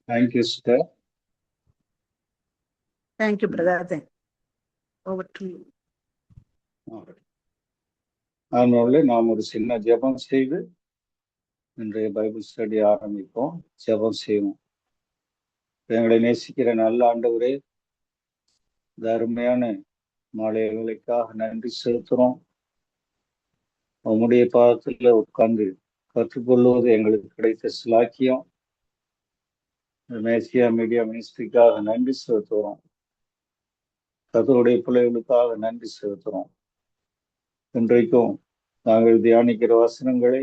Thank you, sister. Thank you, brother. Then over to you. அதனால நாம் ஒரு சின்ன ஜெபம் செய்து இன்றைய பைபிள் ஸ்டடி ஆரம்பிப்போம். ஜெபம் செய்வோம். எங்களை நேசிக்கிற நல்ல ஆண்டவரே, இந்த அருமையான மாலை வேளைக்காக நன்றி செலுத்துறோம். உம்முடைய பாதத்துல உட்கார்ந்து கற்றுக்கொள்வது எங்களுக்கு கிடைத்த சிலாக்கியம். மேசியா மீடியா மினிஸ்ட்ரிக்காக நன்றி செலுத்துகிறோம். கர்த்தருடைய பிள்ளைகளுக்காக நன்றி செலுத்துகிறோம். இன்றைக்கும் நாங்கள் தியானிக்கிற வசனங்களை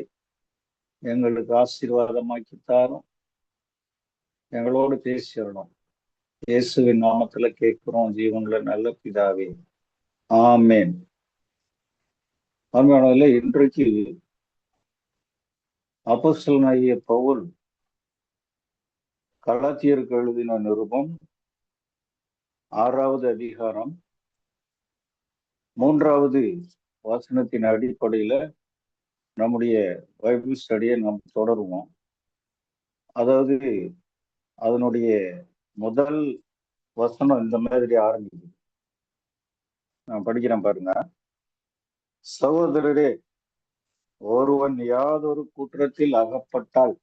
எங்களுக்கு ஆசீர்வாதமாக்கி தாரும். எங்களோடு பேசிடணும். இயேசுவின் நாமத்துல கேட்கிறோம் ஜீவன்ல நல்ல பிதாவே, ஆமேன். ஆமாம். இன்றைக்கு அப்போஸ்தலனாகிய பவுல் கலாத்தியருக்கு எழுதின நிருபம் 6வது அதிகாரம் 3வது வசனத்தின் அடிப்படையில நம்முடைய பைபிள் ஸ்டடியை நாம் தொடருவோம். அதாவது அதனுடைய முதல் வசனம் இந்த மாதிரி ஆரம்பிக்குது. நான் படிக்கிறேன் பாருங்க. சகோதரரே, ஒருவன் யாதொரு குற்றத்தில் அகப்பட்டால்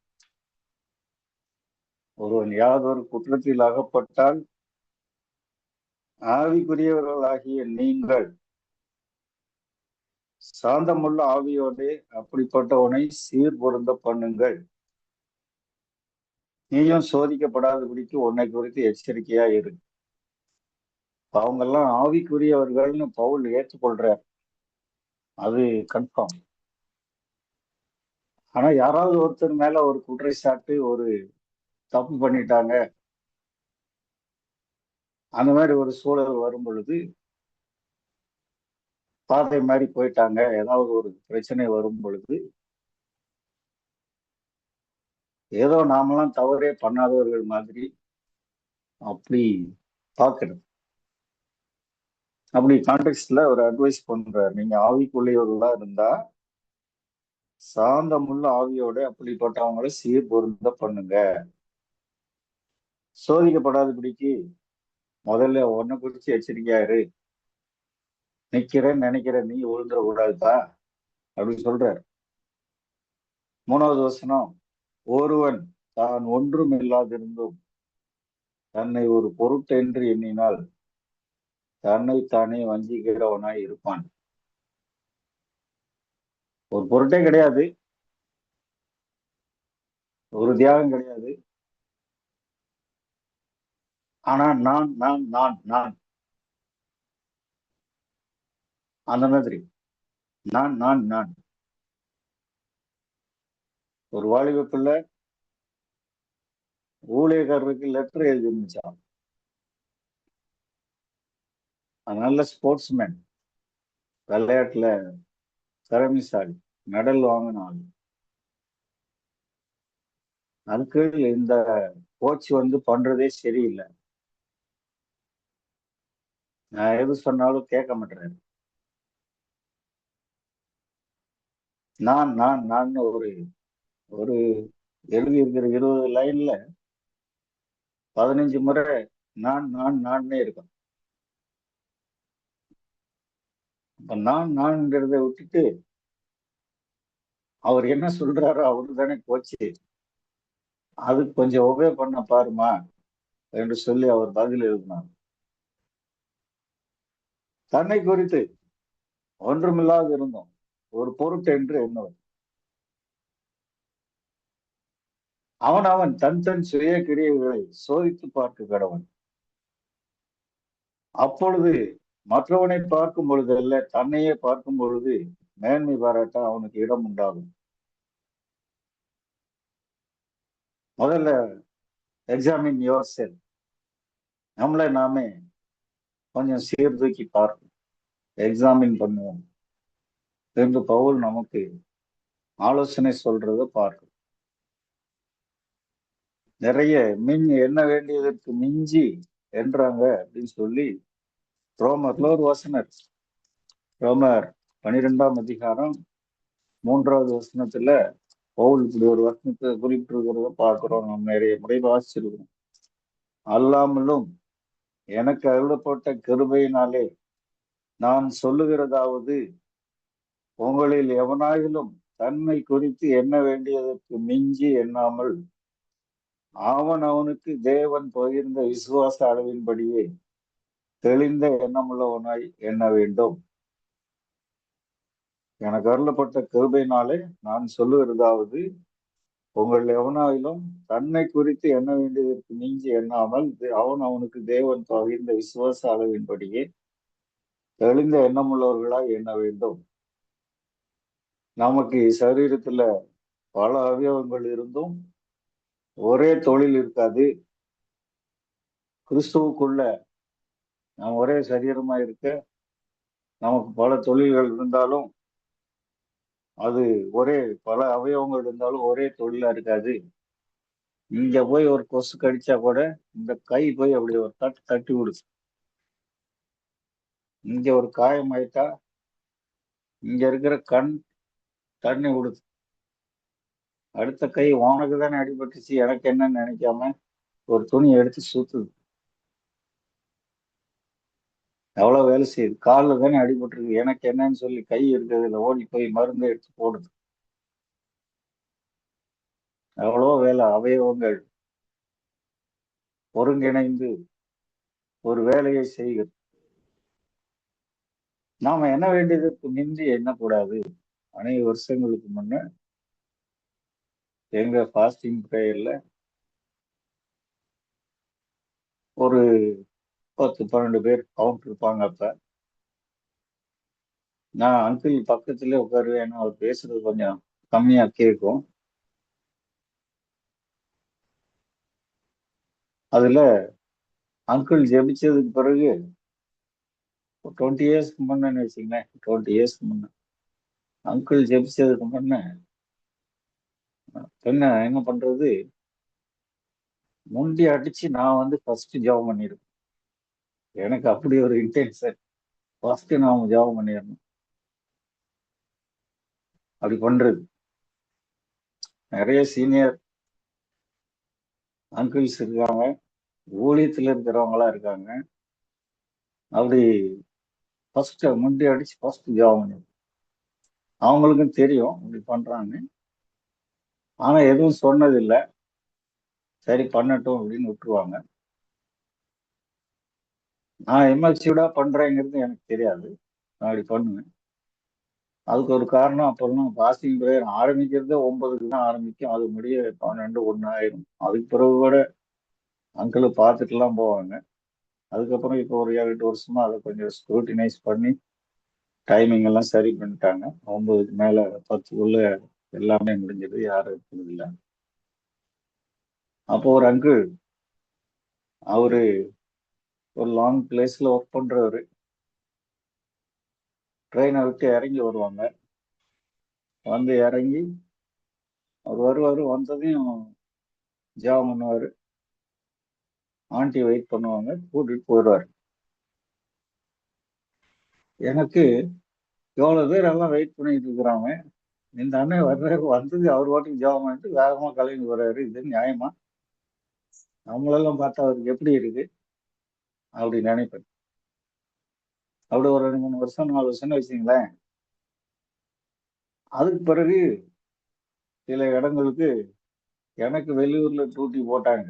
ஆவிக்குரியவர்களாகிய நீங்கள் சாந்தமுள்ள ஆவியோடு அப்படிப்பட்டவனை சீர்பொருந்த பண்ணுங்கள். நீயும் சோதிக்கப்படாதபடிக்கு உன்னை குறித்து எச்சரிக்கையா இரு. அவங்கெல்லாம் ஆவிக்குரியவர்கள்னு பவுல் ஏற்றுக்கொள்றார், அது கன்ஃபார்ம். ஆனா யாராவது ஒருத்தர் மேல ஒரு குற்றச்சாட்டு, ஒரு தப்பு பண்ணிட்டாங்க, அந்த மாதிரி ஒரு சூழல் வரும் பொழுது, பாதை மாதிரி போயிட்டாங்க, ஏதாவது ஒரு பிரச்சனை வரும் பொழுது, ஏதோ நாமெல்லாம் தவறே பண்ணாதவர்கள் மாதிரி அப்படி பார்க்கணும். அப்படி கான்டெக்ட்ல ஒரு அட்வைஸ் பண்றார். நீங்க ஆவிக்குள்ளவர்களா இருந்தா சாந்தமுள்ள ஆவியோட அப்படிப்பட்டவங்களை சீர்பொருந்த பண்ணுங்க. சோதிக்கப்படாதபடிக்கு முதல்ல உன்னை குறிச்சு எச்சரிக்கையாரு. நிக்கிறேன்னு நினைக்கிற நீ விழுந்துட கூடாதுப்பா அப்படின்னு சொல்றாரு. 3வது வசனம், ஒருவன் தான் ஒன்றும் இல்லாதிருந்தும் தன்னை ஒரு பொருட்டென்று எண்ணினால் தன்னைத்தானே வஞ்சிக்கிறவனாய் இருப்பான். ஒரு பொருட்டே கிடையாது, ஒரு தியாகம் கிடையாது. ஆனா நான் நான் நான் நான் அந்த மாதிரி நான் நான் நான் ஒரு வாலிப பிள்ளை ஊழியக்காரருக்கு லெட்டர் எழுதி இருந்துச்சான். நல்ல ஸ்போர்ட்ஸ்மேன், விளையாட்டுல திறமைசாலி, மெடல் வாங்கினாள். அதுக்கு இந்த கோச் பண்றதே சரியில்லை, நான் எது சொன்னாலும் கேட்க மாட்டேன். நான் நான் நான் ஒரு எழுதி இருக்கிற 20 லைன்ல 15 முறை நான் நான் நான்னே இருக்கும். இப்ப நான் நான்ங்கிறத விட்டுட்டு அவர் என்ன சொல்றாரோ அவரு தானே கோச்சு, அதுக்கு கொஞ்சம் ஒபே பண்ண பாருமா என்று சொல்லி அவர் பதில் எழுதினார். தன்னை குறித்து ஒன்றுமில்லாது இருந்தோம் ஒரு பொருட்டு என்று எண்ணுவது. அவன் தன் தன் சுய கிரியைகளை சோதித்து பார்க்க கடவன். அப்பொழுது மற்றவனை பார்க்கும் பொழுது அல்ல, தன்னையே பார்க்கும் பொழுது மேன்மை பாராட்ட அவனுக்கு இடம் உண்டாகும். முதல்ல எக்ஸாமின் யுவர் செல்ஃப். நம்மளை நாமே கொஞ்சம் சீர்தூக்கி பார்ப்போம், எக்ஸாமின் பண்ணுவோம் என்று பவுல் நமக்கு ஆலோசனை சொல்றத பார்க்கும். நிறைய எண்ண வேண்டியதற்கு மிஞ்சி என்றாங்க அப்படின்னு சொல்லி ரோமர்ல ஒரு வசனம், ரோமர் 12ஆம் அதிகாரம் 3வது வசனத்துல பவுல் இப்படி ஒரு வசனத்தை குறிப்பிட்டிருக்கிறத பார்க்கிறோம். நம்ம நிறைய முறை வாசிச்சிருக்கிறோம். அல்லாமலும் எனக்கு அருளப்பட்ட கிருபையினாலே நான் சொல்லுகிறதாவது, உங்களில் எவனாயிலும் தன்னை குறித்து எண்ண வேண்டியதற்கு மிஞ்சி எண்ணாமல் அவன் அவனுக்கு தேவன் பகிர்ந்த விசுவாச அளவின்படியே தெளிந்த எண்ணமுள்ளவனாய் எண்ண வேண்டும். எனக்கு அருளப்பட்ட கிருபையினாலே நான் சொல்லுகிறதாவது, உங்கள் எவனாயிலும் தன்னை குறித்து எண்ண வேண்டியதற்கு மிஞ்சி எண்ணாமல் அவன் அவனுக்கு தேவன் பகிர்ந்த விசுவாச அளவின்படியே தெளிந்த எண்ணமுள்ளவர்களாய் எண்ண வேண்டும். நமக்கு சரீரத்துல பல அவயவங்கள் இருந்தும் ஒரே தொழில் இருக்காது. கிறிஸ்துவுக்குள்ள நாம் ஒரே சரீரமா இருக்க நமக்கு பல தொழில்கள் இருந்தாலும் அது ஒரே பல அவயவங்கள் இருந்தாலும் ஒரே தொழிலா இருக்காது. இங்க போய் ஒரு கொசு கடிச்சா கூட இந்த கை போய் அப்படி ஒரு தட்டு தட்டி விடுது. இங்க ஒரு காயம் ஆயிட்டா இங்க இருக்கிற கண் தண்ணி விடுது. அடுத்த கை உனக்கு தானே அடிபட்டுச்சு, எனக்கு என்னன்னு நினைக்காம ஒரு துணியை எடுத்து சுத்துது. எவ்வளவு வேலை செய்யுது. காலில் தானே அடிபட்டுருக்கு, எனக்கு என்னன்னு சொல்லி கை இருக்கிறதுல ஓடி போய் மருந்து எடுத்து போடுது. எவ்வளோ வேலை. அவயவங்கள் ஒருங்கிணைந்து ஒரு வேலையை செய்கிறது. நாம என்ன வேண்டியதுக்கு மிஞ்சி எண்ணக்கூடாது. அநேக வருஷங்களுக்கு முன்ன எங்க ஃபாஸ்டிங் ப்ரேயர்ல ஒரு 10-12 பேர் கவுண்ட் இருப்பாங்க. அப்ப நான் அங்கிள் பக்கத்துல உட்காருவேன். ஏன்னா அவர் பேசுறது கொஞ்சம் கம்மியா கேட்கும். அதுல அங்கிள் ஜெபிச்சதுக்கு பிறகு 20 இயர்ஸ்க்கு முன்னன்னு வச்சுங்களேன், 20 இயர்ஸ்க்கு முன்ன அங்கிள் ஜெபிச்சதுக்கு முன்ன என்ன பண்றது, முண்டி அடிச்சு நான் வந்து ஃபர்ஸ்ட் ஜெபம் பண்ணிடுவேன். எனக்கு அப்படி ஒரு இன்டென்ஷன், ஃபர்ஸ்ட் நான் ஜெபம் பண்ணிடணும். அப்படி பண்றது. நிறைய சீனியர் அங்கிள்ஸ் இருக்காங்க, ஊழியத்துல இருக்கிறவங்களா இருக்காங்க. அப்படி ஃபர்ஸ்ட் முண்டி அடிச்சு ஃபர்ஸ்ட் ஜெபம் பண்ணிடுவேன். அவங்களுக்கும் தெரியும் இப்படி பண்றாங்க, ஆனா எதுவும் சொன்னதில்லை. சரி பண்ணட்டும் அப்படின்னு விட்டுருவாங்க. நான் எம்எல்சியூடா பண்றேங்கிறது எனக்கு தெரியாது, நான் அப்படி பண்ணுவேன். அதுக்கு ஒரு காரணம், அப்பெல்லாம் பாசிங் பிரேயர் ஆரம்பிக்கிறதே 9க்கு தான் ஆரம்பிக்கும், அது முடிய 12-1 ஆயிரும். அதுக்கு பிறகு கூட அங்கிள் பார்த்துட்டுலாம் போவாங்க. அதுக்கப்புறம் இப்போ ஒரு 7-8 வருஷமா அதை கொஞ்சம் ஸ்க்ரூட்டினைஸ் பண்ணி டைமிங் எல்லாம் சரி பண்ணிட்டாங்க. 9க்கு மேல 10க்குள்ள எல்லாமே முடிஞ்சது, யாரும் இருக்கிறது இல்லை. அப்போ ஒரு அங்கிள், அவரு ஒரு லாங் பிளேஸ்ல ஒர்க் பண்றவரு, ட்ரெயினை விட்டு இறங்கி வருவாங்க. வந்து இறங்கி அவர் வருவாரு, வந்ததையும் ஜெபம் பண்ணுவாரு. ஆண்டி வெயிட் பண்ணுவாங்க, கூட்டிட்டு போயிடுவாரு. எனக்கு எவ்வளவு பேர் எல்லாம் வெயிட் பண்ணிட்டு இருக்கிறாங்க, இந்த அண்ணன் வர்றாரு, வந்தது அவர் வாட்டுக்கு ஜெபம் பண்ணிட்டு வேகமா கிளம்பி வர்றாரு, இது நியாயமா? நம்மளெல்லாம் பார்த்தா அவருக்கு எப்படி இருக்கு அப்படி நினைப்பேன். அப்படி ஒரு 2-3 வருஷம் 4 வருஷம்னு வச்சுங்களேன். அதுக்கு பிறகு சில இடங்களுக்கு எனக்கு வெளியூர்ல டியூட்டி போட்டாங்க.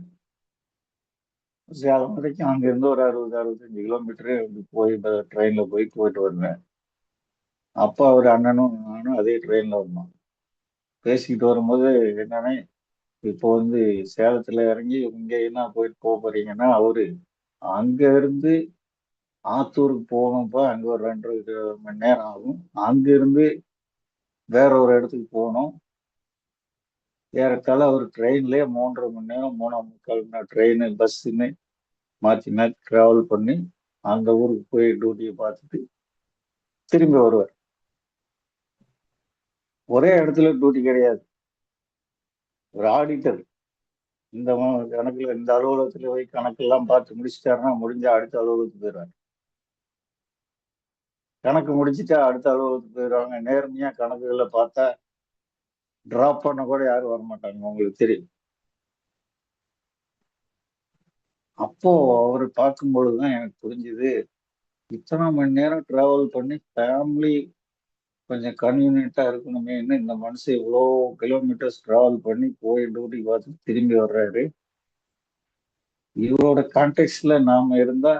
சேலம் வரைக்கும் அங்கிருந்து ஒரு 60-65 கிலோமீட்டரு போய் ட்ரெயின்ல போயிட்டு வருவேன். அப்பா அவர் அண்ணனும் நானும் அதே ட்ரெயின்ல வந்தோம். பேசிக்கிட்டு வரும்போது என்னன்னா, இப்போ வந்து சேலத்துல இறங்கி இங்க என்ன போயிட்டு போறீங்கன்னா, அவரு அங்க இருந்து ஆத்தூருக்கு போகணும்ப்பா, அங்க ஒரு 2 மணி நேரம் ஆகும். அங்க இருந்து வேற ஒரு இடத்துக்கு போகணும். ஏறத்தாழ ஒரு ட்ரெயின்லயே 3.5 மணி நேரம் 3.25 மணி நேரம் ட்ரெயின் பஸ்ஸுன்னு மாற்றி மாற்றி டிராவல் பண்ணி அந்த ஊருக்கு போய் டியூட்டியை பார்த்துட்டு திரும்பி வருவார். ஒரே இடத்துல டியூட்டி கிடையாது. ஒரு ஆடிட்டர் இந்த கணக்குல இந்த அலுவலகத்துல போய் கணக்கெல்லாம் பார்த்து முடிச்சுட்டாருன்னா முடிஞ்சா அடுத்த அலுவலகத்துக்கு போயிடுவாங்க. கணக்கு முடிச்சுட்டா அடுத்த அலுவலகத்துக்கு போயிடுவாங்க. நேர்மையா கணக்குகளை பார்த்தா டிராப் பண்ண கூட யாரும் வரமாட்டாங்க, உங்களுக்கு தெரியும். அப்போ அவர் பார்க்கும் பொழுதுதான் எனக்கு புரிஞ்சுது, இத்தனை மணி நேரம் டிராவல் பண்ணி ஃபேமிலி கொஞ்சம் கன்வீனியன்ட்டா இருக்கணுமேன்னு இந்த மனுஷன் இவ்வளோ கிலோமீட்டர்ஸ் டிராவல் பண்ணி போய் டியூட்டி பார்த்து திரும்பி வர்றாரு. இவரோட கான்டெக்ட்ல நாம இருந்தா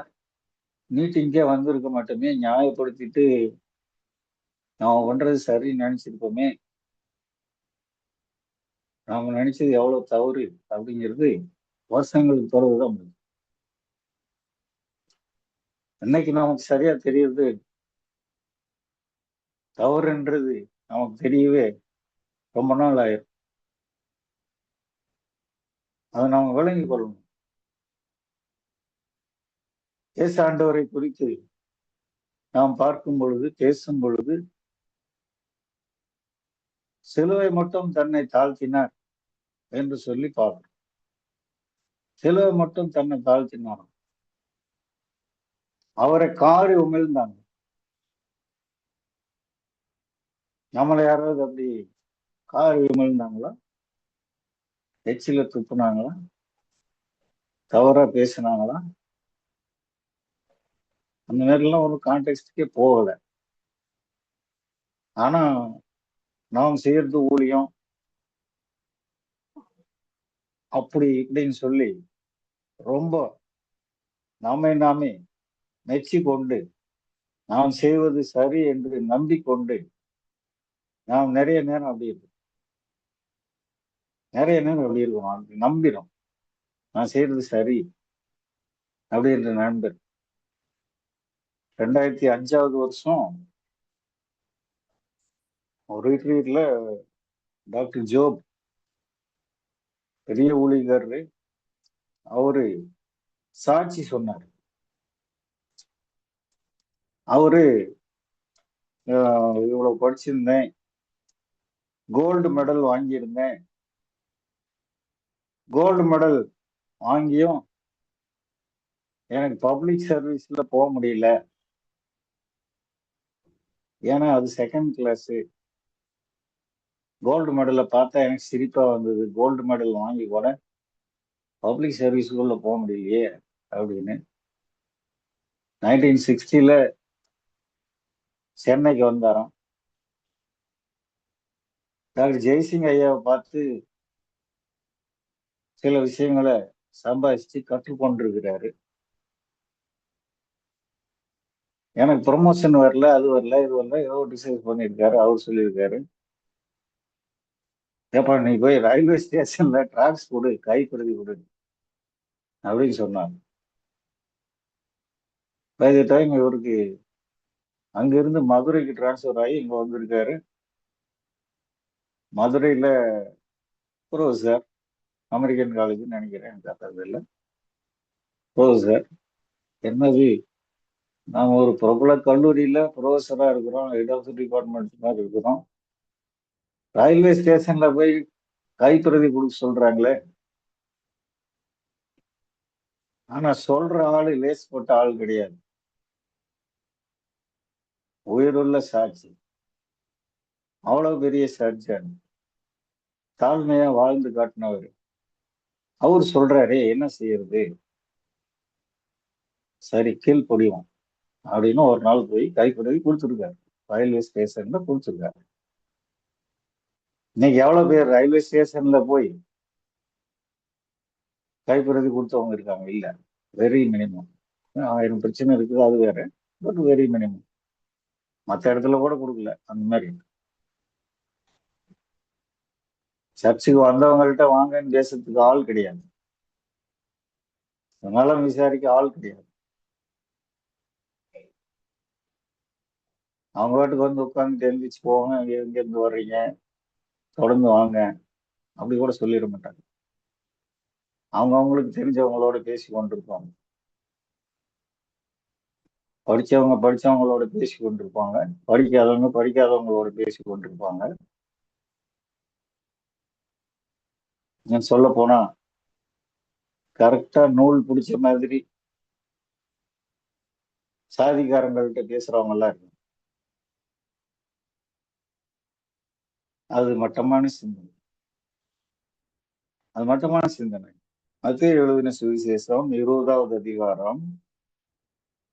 மீட்டிங்கே வந்திருக்க மாட்டோமே, நியாயப்படுத்திட்டு நாம பண்றது சரின்னு நினைச்சிருப்போமே, நாம நினைச்சது எவ்வளவு தவறு அப்படிங்கிறது வருஷங்களுக்கு பிறகுதான் முடியும். இன்னைக்கு நமக்கு சரியா தெரியுது, தவறுன்றது நமக்கு தெரியவே ரொம்ப நாள் ஆயிரும். அதை நாம விளங்கி கொள்ளணும். இயேசு ஆண்டவரை குறித்து நாம் பார்க்கும் பொழுது, பேசும் பொழுது, சிலுவை மட்டும் தன்னை தாழ்த்தினார் என்று சொல்லி பார்க்கிறோம். சிலுவை மட்டும் தன்னை தாழ்த்தினார். அவரை காரி உமிழ்ந்தாங்க. நம்மளை யாராவது அப்படி காரி உமிழ்ந்தாங்களா? எச்சில துப்புனாங்களா? தவறா பேசினாங்களா? அந்த மாதிரிலாம் ஒரு கான்டெக்ட்க்கே போகல. ஆனா நாம் செய்யறது ஊழியம் அப்படி இப்படின்னு சொல்லி ரொம்ப நாமே நாமே மெச்சி கொண்டு, நாம் செய்வது சரி என்று நம்பிக்கொண்டு, நாம் நிறைய நேரம் அப்படி இருக்கும், நிறைய நேரம் அப்படி இருக்கும், நம்பிடும் நான் செய்யறது சரி அப்படின்ற நண்பர். 2005 வருஷம் ஒரு ரிட்ரீட்ல டாக்டர் ஜோப், பெரிய ஊழியக்காரரு, அவரு சாட்சி சொன்னார். அவரு இவ்வளவு படிச்சிருந்தேன், கோல்டு மெடல் வாங்கியிருந்தேன், கோல்டு மெடல் வாங்கியும் எனக்கு பப்ளிக் சர்வீஸ்ல போக முடியல, ஏன்னா அது செகண்ட் கிளாஸ். கோல்டு மெடலை பார்த்தா எனக்கு சிரிப்பா வந்தது, கோல்டு மெடல் வாங்கி கூட பப்ளிக் சர்வீஸ்க்குள்ள போக முடியலையே அப்படின்னு. 1960 சென்னைக்கு வந்தாராம். டாக்டர் ஜெய்சிங் ஐயாவை பார்த்து சில விஷயங்களை சம்பாதிச்சு கற்றுக்கொண்டிருக்கிறாரு. எனக்கு ப்ரொமோஷன் வரல, அது வரல, இது வரல, ஏதோ டிசைட் பண்ணியிருக்காரு. அவர் சொல்லியிருக்காரு, ஏப்பா நீ போய் ரயில்வே ஸ்டேஷன்ல டிராக்ஸ் கொடு, கைப்பிரதி கொடு அப்படின்னு சொன்னாங்க. பை த டைம் இவருக்கு அங்கிருந்து மதுரைக்கு டிரான்ஸ்ஃபர் ஆகி இங்க வந்திருக்காரு. மதுரையில ப்ரொஃபசர், அமெரிக்கன் காலேஜ்னு நினைக்கிறேன், எனக்கு இல்லை, ப்ரொஃபசர். என்னது, நாம ஒரு பிரபல கல்லூரியில ப்ரொஃபஸரா இருக்கிறோம், ஹெட் ஆஃப் தி டிபார்ட்மெண்ட் மாதிரி இருக்கிறோம், ரயில்வே ஸ்டேஷன்ல போய் கைப்பிரதி கொடுக்க சொல்றாங்களே. ஆனா சொல்ற ஆளு லேஸ் போட்ட ஆள் கிடையாது, உயிருள்ள சாட்சி, அவ்வளவு பெரிய சர்ஜன், தாழ்மையா வாழ்ந்து காட்டினவர். அவர் சொல்றாரு என்ன செய்யறது, சரி கீழ் பொடியும் அப்படின்னு ஒரு நாள் போய் கைப்பிரதி கொடுத்துருக்காரு, ரயில்வே ஸ்டேஷன்ல கொடுத்துருக்காரு. இன்னைக்கு எவ்வளவு பேர் ரயில்வே ஸ்டேஷன்ல போய் கைப்பிரதி கொடுத்தவங்க இருக்காங்க? இல்ல, வெரி மினிமம். 1000 பிரச்சனை இருக்குது, அது வேற, பட் வெரி மினிமம். மற்ற இடத்துல கூட கொடுக்கல அந்த மாதிரி. சர்ச்சுக்கு வந்தவங்கள்ட்ட வாங்கன்னு பேசுறதுக்கு ஆள் கிடையாது, நலம் விசாரிக்க ஆள் கிடையாது. அவங்க பாட்டுக்கு வந்து உட்காந்து எழுந்திரிச்சு போவாங்க, எங்க இருந்து வர்றீங்க, தொடர்ந்து வாங்க அப்படி கூட சொல்லிட மாட்டாங்க. அவங்க அவங்களுக்கு தெரிஞ்சவங்களோட பேசி கொண்டிருப்பாங்க, படிச்சவங்களோட பேசி கொண்டிருப்பாங்க, படிக்காதவங்களோட பேசி கொண்டிருப்பாங்க. நான் சொல்ல போனா கரெக்டா நூல் பிடிச்ச மாதிரி சாதிக்காரங்கள்ட்ட பேசுறவங்க எல்லாம் இருக்கு. அது மட்டமான சிந்தனை. அது மட்டமான சிந்தனை. மத்தேயு எழுதின சுவிசேஷம் 20வது அதிகாரம்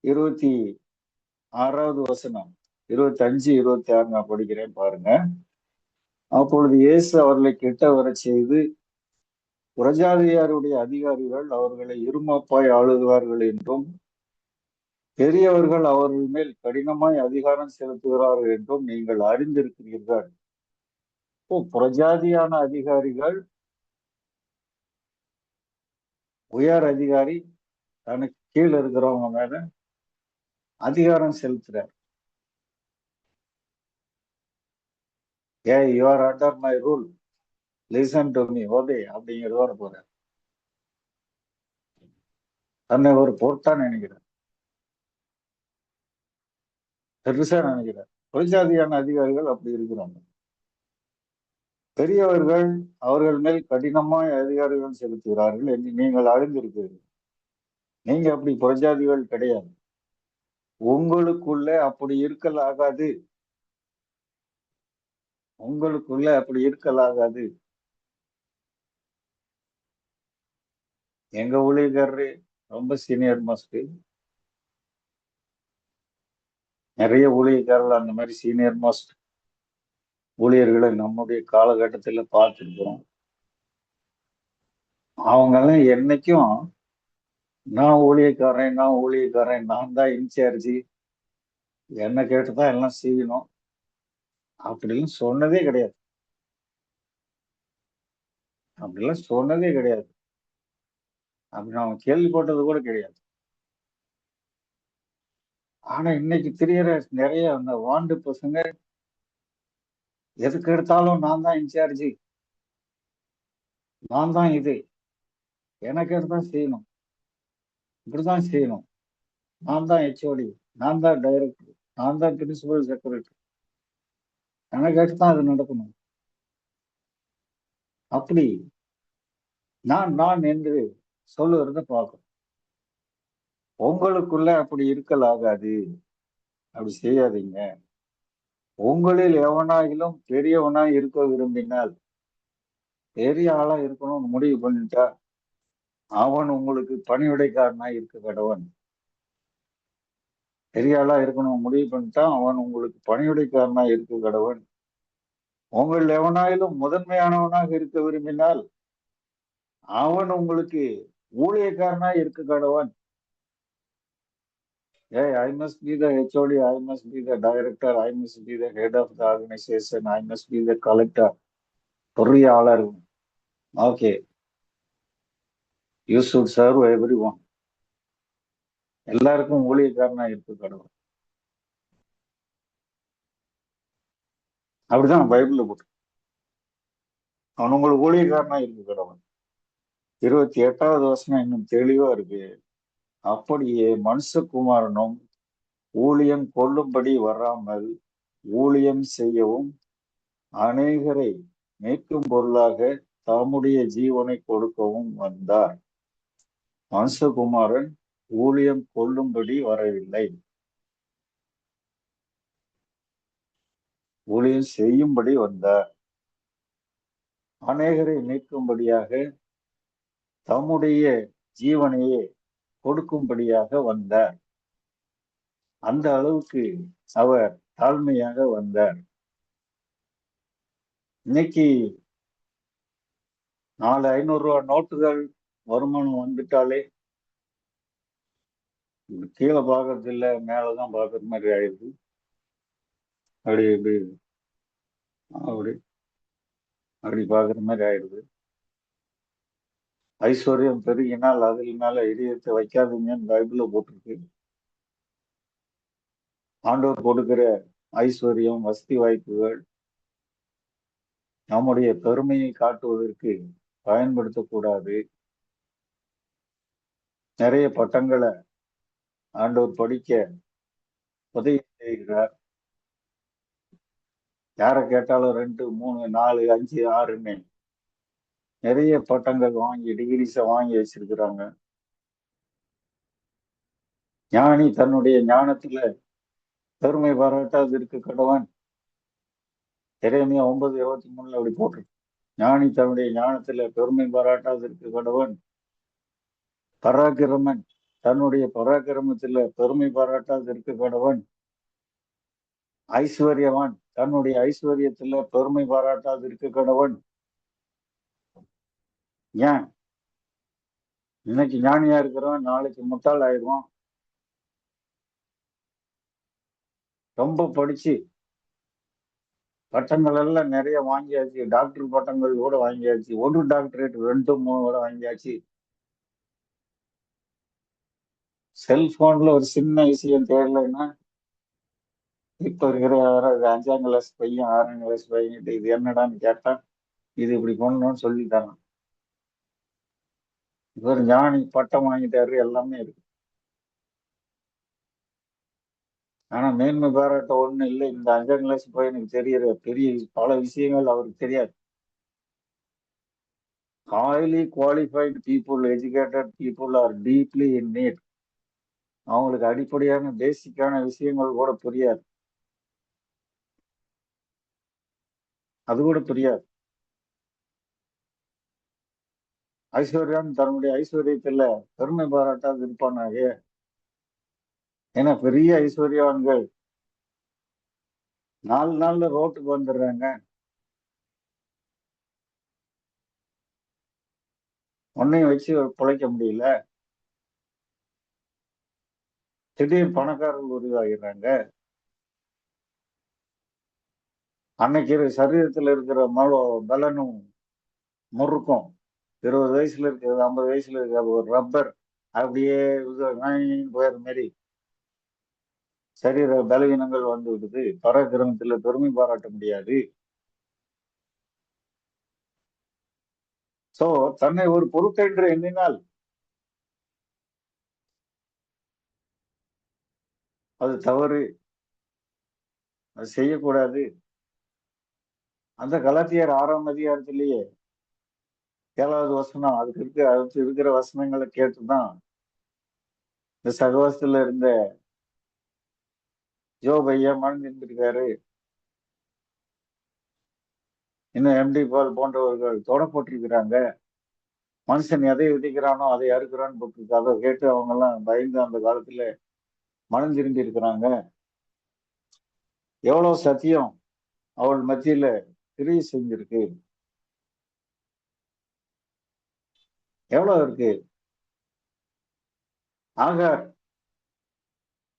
26வது வசனம், 25, 26 நான் படிக்கிறேன் பாருங்க. அப்பொழுது இயேசு அவர்களை கிட்ட வரச் செய்து, புறஜாதியாருடைய அதிகாரிகள் அவர்களை இருமாப்பாய் ஆளுகிறார்கள் என்றும், பெரியவர்கள் அவர்கள் மேல் கடினமாய் அதிகாரம் செலுத்துகிறார்கள் என்றும் நீங்கள் அறிந்திருக்கிறீர்கள். புறஜாதியான அதிகாரிகள், உயர் அதிகாரி தனக்கு கீழே இருக்கிறவங்க மேல அதிகாரம் செலுத்துறார். You are under my rule, listen to me, ஓதே அப்படிங்கிறதோட போறார். தன்னை ஒரு பொருட்டா நினைக்கிறார், பெருசா நினைக்கிறார். புறஜாதியான அதிகாரிகள் அப்படி இருக்கிறாங்க. பெரியவர்கள் அவர்கள் மேல் கடினமாய் அதிகாரிகள் செலுத்துகிறார்கள் என்று நீங்கள் அறிந்திருக்கிறீர்கள். நீங்க அப்படி புறஜாதிகள் கிடையாது. உங்களுக்குள்ள அப்படி இருக்கலாகாது. உங்களுக்குள்ள அப்படி இருக்கலாகாது. எங்க ஊழியக்காரரு ரொம்ப சீனியர் மோஸ்ட். நிறைய ஊழியக்காரர்கள் அந்த மாதிரி சீனியர் மோஸ்ட் ஊழியர்களை நம்முடைய காலகட்டத்துல பார்த்துருக்கிறோம். அவங்க எல்லாம் என்னைக்கும் நான் ஊழியக்காரன், நான் தான் இன்சார்ஜி, என்ன கேட்டுதான் எல்லாம் செய்யணும் அப்படின்னு சொன்னதே கிடையாது. அப்படிலாம் சொன்னதே கிடையாது. அப்படின்னு அவங்க கேள்விப்பட்டது கூட கிடையாது. ஆனா இன்னைக்கு தெரியற நிறைய அந்த வாண்டு பசங்க எதுக்கு எடுத்தாலும் நான் தான் இன்சார்ஜி, நான் தான் இது, எனக்கு எடுத்தான் செய்யணும், இப்படிதான் செய்யணும், நான் தான் ஹெச்ஓடி, நான் தான் டைரக்டர், நான் தான் பிரின்சிபல் செக்ரட்டரி, எனக்கு எடுத்தான் அது நடக்கணும். அப்படி நான் என்று சொல்லுறத பார்க்கணும். உங்களுக்குள்ள அப்படி இருக்கலாகாது. அப்படி செய்யாதீங்க. உங்களில் எவனாகிலும் பெரியவனா இருக்க விரும்பினால், பெரிய ஆளா இருக்கணும்னு முடிவு பண்ணிட்டா அவன் உங்களுக்கு பணிவிடைக்காரனா இருக்க கடவன். பெரிய ஆளா இருக்கணும் முடிவு பண்ணிட்டா அவன் உங்களுக்கு பணிவிடைக்காரனா இருக்க கடவன். உங்கள் எவனாயிலும் முதன்மையானவனாக இருக்க விரும்பினால் அவன் உங்களுக்கு ஊழியக்காரனா இருக்க கடவன். I must be the HOD, I must be the director, I must be the head of the organization, I must be the collector. பெரிய ஆளா இருக்கும். Okay, you should serve every one. எல்லாருக்கும் ஊழியக்காரனா இருக்க கடவுள். அப்படிதான் பைபிள்ல போட்டு அவன் உங்களுக்கு ஊழியக்காரனா இருக்க கடவுள். 28வது வசனம் இன்னும் தெளிவா இருக்கு. அப்படியே மனுஷகுமாரனும் ஊழியம் கொள்ளும்படி வராமல் ஊழியம் செய்யவும் அநேகரை மீட்கும் பொருளாக தம்முடைய ஜீவனை கொடுக்கவும் வந்தார். மனுஷகுமாரன் ஊழியம் கொள்ளும்படி வரவில்லை, ஊழியம் செய்யும்படி வந்தார். அநேகரை மீட்கும்படியாக தம்முடைய ஜீவனையே கொடுக்கும்படியாக வந்தார். அந்த அளவுக்கு அவர் தாழ்மையாக வந்தார். இன்னைக்கு 400 ரூபாய் நோட்டுகள் வருமானம் வந்துட்டாலே கீழே பார்க்கறது இல்லை, மேலதான் பார்க்கற மாதிரி ஆயிடுது. அப்படி இப்படி அப்படி அப்படி பார்க்குற மாதிரி ஆயிடுது. ஐஸ்வர்யம் பெருகினால் அதில் மேல இதயத்தை வைக்காதீங்கன்னு பைபிள்ல போட்டிருக்கு. ஆண்டவர் கொடுக்கிற ஐஸ்வர்யம், வசதி வாய்ப்புகள் நம்முடைய பெருமையை காட்டுவதற்கு பயன்படுத்தக்கூடாது. நிறைய பட்டங்களை ஆண்டவர் படிக்க உதவி செய்கிறார். யாரை கேட்டாலும் 2, 3, 4, 5, 6ன்னு நிறைய பட்டங்கள் வாங்கி டிகிரிஸ வாங்கி வச்சிருக்கிறாங்க. ஞானி தன்னுடைய ஞானத்துல பெருமை பாராட்டாது இருக்க கடவன். எரேமியா 9:23 அப்படி போட்டிருக்கு. ஞானி தன்னுடைய ஞானத்துல பெருமை பாராட்டாதிருக்க கடவன், பராக்கிரமன் தன்னுடைய பராக்கிரமத்துல பெருமை பாராட்டாதிருக்க கடவன், ஐஸ்வர்யவான் தன்னுடைய ஐஸ்வர்யத்துல பெருமை பாராட்டாதிருக்க கடவன். ஏன்? இன்னைக்கு ஞானியா இருக்கிறவன் நாளைக்கு முட்டாள் ஆயிடுவான். ரொம்ப படிச்சு பட்டங்கள் எல்லாம் நிறைய வாங்கியாச்சு, டாக்டர் பட்டங்கள் கூட வாங்கியாச்சு, ஒரு டாக்டரேட் 2, 3 கூட வாங்கியாச்சு. செல்போன்ல ஒரு சின்ன விஷயம் தெரியலன்னா இப்ப இருக்கிற 5ஆம் கிளாஸ் பையன் 6ஆம் கிளாஸ் பையன்கிட்ட இது என்னடான்னு கேட்டா இது இப்படி பண்ணணும்னு சொல்லி தரான். இவர் ஞானி பட்டம் வாங்கிட்டாரு, எல்லாமே இருக்கு. ஆனா மேன்மை பாராட்ட ஒண்ணு இல்லை. இந்த 5ஆம் கிளாஸ் பையனுக்கு தெரியற பெரிய பல விஷயங்கள் அவருக்கு தெரியாது. Highly qualified people, educated people are deeply in NEET. அவங்களுக்கு அடிப்படையான பேசிக்கான விஷயங்கள் கூட புரியாது, அது கூட புரியாது. ஐஸ்வர்யான் தன்னுடைய ஐஸ்வர்யத்துல பெருமை பாராட்டாது இருப்பானாக. ஏன்னா பெரிய ஐஸ்வர்யவான்கள் 4 நாள்ல ரோட்டுக்கு வந்துடுறாங்க. ஒன்னையும் வச்சு பிழைக்க முடியல. திடீர் பணக்காரர்கள் உருவாகிறாங்க. அன்னைக்கு சரீரத்துல இருக்கிற பலனும் முறுக்கும் 20 வயசுல இருக்கிறது 50 வயசுல இருக்கிற ஒரு ரப்பர் அப்படியே போயிற மாதிரி சரீர பலவீனங்கள் வந்து விடுது. பராக்கிரமத்துல பெருமை பாராட்ட முடியாது. சோ தன்னை ஒரு பொருட்டென்று எண்ணினால் அது தவறு, அது செய்யக்கூடாது. அந்த கலாத்தியர் 6ஆம் அதிகாரத்திலேயே 7வது வசனம், அதுக்கு இருக்கிற வசனங்களை கேட்டுதான் இந்த சகவாசத்துல இருந்த ஜோப் ஐயா மறைஞ்சிருந்திருக்காரு. இன்னும் எம்டி பால் போன்றவர்கள் தொடப்பட்டிருக்கிறாங்க. மனுஷன் எதை விதைக்கிறானோ அதை அறுக்கிறான்னு போட்டிருக்கு. அதை கேட்டு அவங்க எல்லாம் பயந்து அந்த காலத்துல மனம் திரும்பி இருக்கிறாங்க. எவ்வளவு சத்தியம் அவள் மத்தியில கிரியை செஞ்சிருக்கு, எவ்வளவு இருக்கு. ஆகார்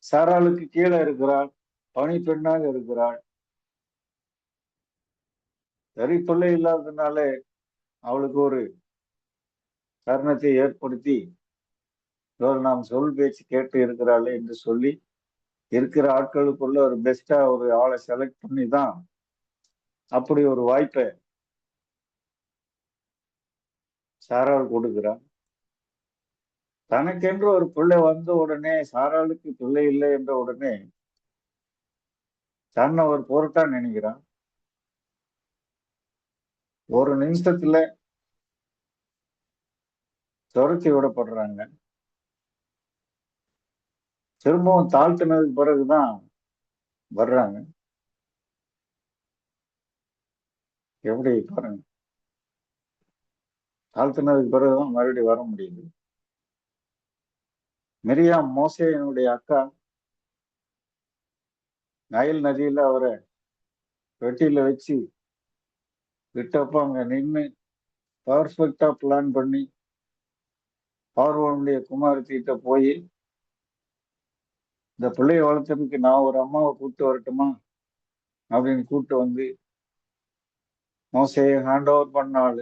சாராளுக்கு கீழே இருக்கிறாள், பனி பெண்ணாக இருக்கிறாள். சரி, பிள்ளை இல்லாததுனால அவளுக்கு ஒரு தருணத்தை ஏற்படுத்தி இவள் நாம் சொல் பேச்சு கேட்டு இருக்கிறாளே என்று சொல்லி இருக்கிற ஆட்களுக்குள்ள ஒரு பெஸ்டா ஒரு ஆளை செலக்ட் பண்ணி தான் அப்படி ஒரு வாய்ப்பை சாராள் கொடுக்கிறான். தனக்கென்று ஒரு பிள்ளை வந்த உடனே சாராளுக்கு பிள்ளை இல்லை என்ற உடனே தன்னை ஒரு பொருட்டா நினைக்கிறான். ஒரு நிமிஷத்துல துரத்தி விடப்படுறாங்க. திரும்பவும் தாழ்த்தினதுக்கு பிறகுதான் வர்றாங்க. எப்படி பாருங்க, தாழ்த்தினதுக்கு பிறகுதான் மறுபடியும் வர முடியுது. மிரியாம் மோசேயினுடைய அக்கா நைல் நதியில அவரை வெட்டியில வச்சு விட்டப்ப அங்க நின்று பர்ஃபெக்டா பிளான் பண்ணி பார்வோனுடைய குமாரத்திட்ட போய் இந்த பிள்ளைய வளர்த்ததுக்கு நான் ஒரு அம்மாவை கூப்பிட்டு வரட்டுமா அப்படின்னு கூப்பிட்டு வந்து மோசையை ஹேண்ட் ஓவர் பண்ணாள்.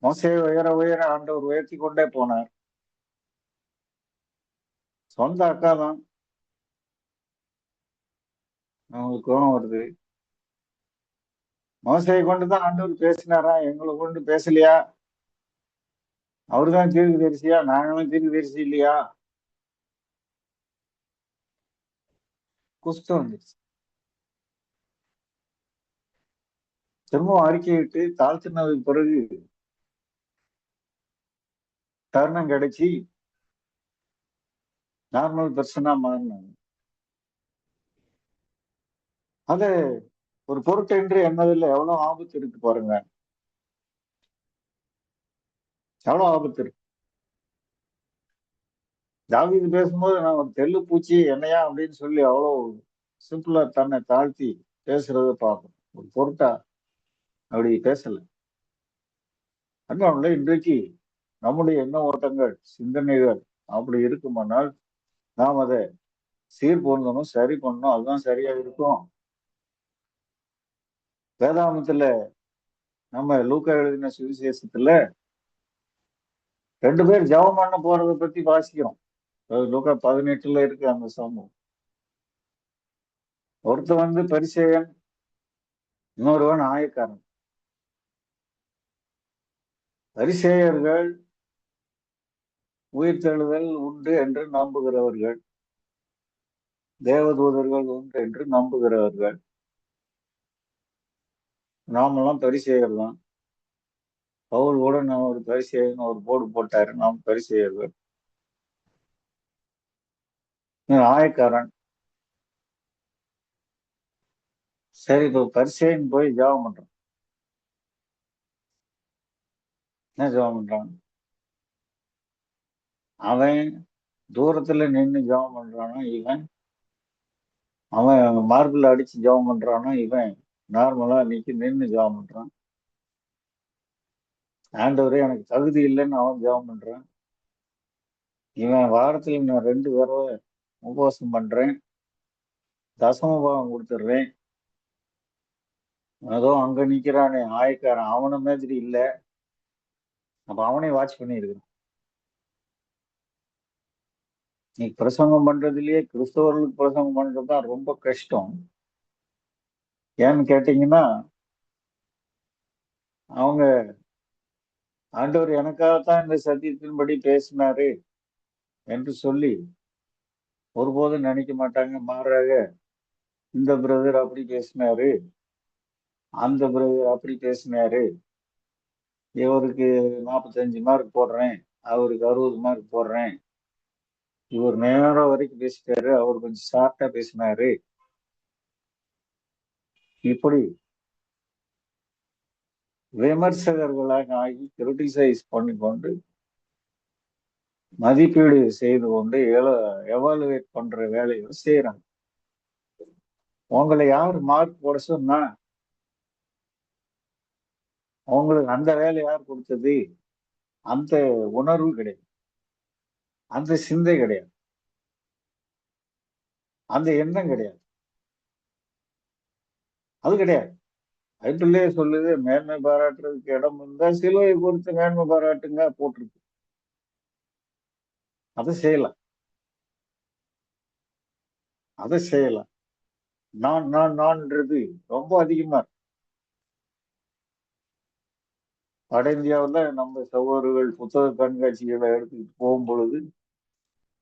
மோசையை உயர உயர ஆண்டவர் உயர்த்தி கொண்டே போனார். சொந்த அக்கா தான். அவங்களுக்கு கோபம் வருது. மோசையை கொண்டுதான் ஆண்டவர் பேசினாரா, எங்களை கொண்டு பேசலையா? அவருதான் தீர்க்கு தரிசியா, நாங்களும் தீர்க்கு தரிசி இல்லையா? குஷ்டம் வந்துருச்சு. திரும்பவும் அறிக்கையிட்டு தாழ்த்தினதுக்கு பிறகு தருணம் கிடைச்சி நார்மல் பர்சனா மாறினாங்க. அது ஒரு பொருட்டென்று என்னதில்லை எவ்வளவு ஆபத்து இருக்கு பாருங்க. எவ்வளவு ஆபத்து இருக்கு. தாவீது பேசும்போது நான் ஒரு தெள்ளு பூச்சி என்னையா அப்படின்னு சொல்லி அவ்வளவு சிம்பிளா தன்னை தாழ்த்தி பேசுறத பார்க்கணும். ஒரு பொருட்டா அப்படி பேசல. அன்பானவர்களே, இன்றைக்கு நம்முடைய எண்ண ஓட்டங்கள் சிந்தனைகள் அப்படி இருக்குமானால் நாம் அதை சீர் பொருந்தணும், சரி பண்ணணும். அதுதான் சரியா இருக்கும். வேதாமத்துல நம்ம லூக்கா எழுதின சுவிசேஷத்துல 2 பேர் ஜெபம் பண்ண போறதை பத்தி வாசிக்கிறோம். லூக்கா 18 இருக்கு அந்த சம்பவம். ஒருத்தன் பரிசேயன், இன்னொருவன் ஆயக்காரன். பரிசேயர்கள் உயிர்த்தெழுதல் உண்டு என்று நம்புகிறவர்கள், தேவதூதர்கள் உண்டு என்று நம்புகிறவர்கள். நாமெல்லாம் பரிசேயர் தான். பவுல் கூட நான் ஒரு பரிசேயன் ஒரு போர்டு போட்டாரு, நாம் பரிசேயர்கள். ஆயக்காரன். சரி, இப்போ பரிசேயன் போய் ஜெபம் பண்றான். என்ன ஜெபம் பண்றான்? அவன் தூரத்துல நின்று ஜெபம் பண்றானா இவன்? அவன் மார்பிள் அடிச்சு ஜெபம் பண்றானா இவன் நார்மலா நின்று ஜெபம் பண்றான்? ஆண்டவரே எனக்கு தகுதி இல்லைன்னு அவன் ஜெபம் பண்றான். இவன் வாரத்துல நான் 2 தடவை உபவாசம் பண்றேன், தசமபாகம் கொடுத்துடுறேன். அதோ அங்க நிக்கிறானே ஆயக்காரன், அவன மாதிரி இல்ல. அப்ப அவனே வாட்ச் பண்ணி இருக்கிறான். நீ பிரசங்கம் பண்றதுலயே கிறிஸ்தவர்களுக்கு பிரசங்கம் பண்றதுதான் ரொம்ப கஷ்டம். ஏன்னு கேட்டீங்கன்னா, அவங்க ஆண்டவர் எனக்காகத்தான் இந்த சத்தியத்தின்படி பேசினாரு என்று சொல்லி ஒருபோதும் நினைக்க மாட்டாங்க. மாறாக இந்த பிரதர் அப்படி பேசினாரு, அந்த பிரதர் அப்படி பேசினாரு, இவருக்கு 45 மார்க் போடுறேன், அவருக்கு 60 மார்க் போடுறேன், இவர் நேரம் வரைக்கும் பேசிட்டாரு, அவர் கொஞ்சம் ஷார்ட்டா பேசினாரு. இப்படி விமர்சகர்களாக ஆகி கிரிட்டிசைஸ் பண்ணிக்கொண்டு மதிப்பீடு செய்து கொண்டு எவாலுவேட் பண்ற வேலைகள் செய்யறாங்க. உங்களை யார் மார்க் போட சொன்னா? அவங்களுக்கு அந்த வேலை யார் கொடுத்தது? அந்த உணர்வு கிடையாது, அந்த சிந்தை கிடையாது, அந்த எண்ணம் கிடையாது. அது கிடையாது. பைபிள்லயே சொல்லுது, மேன்மை பாராட்டுறதுக்கு இடம் இருந்தா சிலுவை குறித்து மேன்மை பாராட்டுங்க போட்டிருக்கு. அதை செய்யலாம், அதை செய்யலாம். நான்ன்றது ரொம்ப அதிகமா இருக்கு. வட இந்தியாவில் நம்ம சகோதரர்கள் புத்தக கண்காட்சிகளை எடுத்துக்கிட்டு போகும்பொழுது,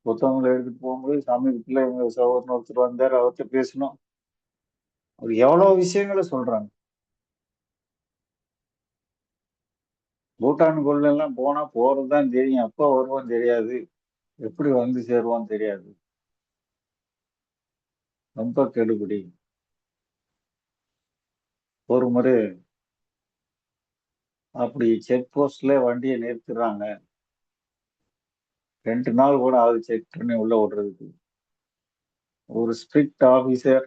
புத்தகங்களை எடுத்துட்டு போகும்போது சமீபத்துல எங்க சகோதரன் ஒருத்தர் வந்தார், அவர்கிட்ட பேசணும். அவர் எவ்வளவு விஷயங்களை சொல்றாங்க. பூட்டானுக்குள்ள எல்லாம் போனா போறதுதான் தெரியும், எப்ப வருவோம் தெரியாது, எப்படி சேருவோம் தெரியாது. ரொம்ப கெடுபிடி. ஒரு முறை அப்படி செக் போஸ்ட்ல வண்டியை நிறுத்துறாங்க. 2 நாள் கூட ஆகுது செக் பண்ணி உள்ள விடுறதுக்கு. ஒரு ஸ்ட்ரிக்ட் ஆபீசர்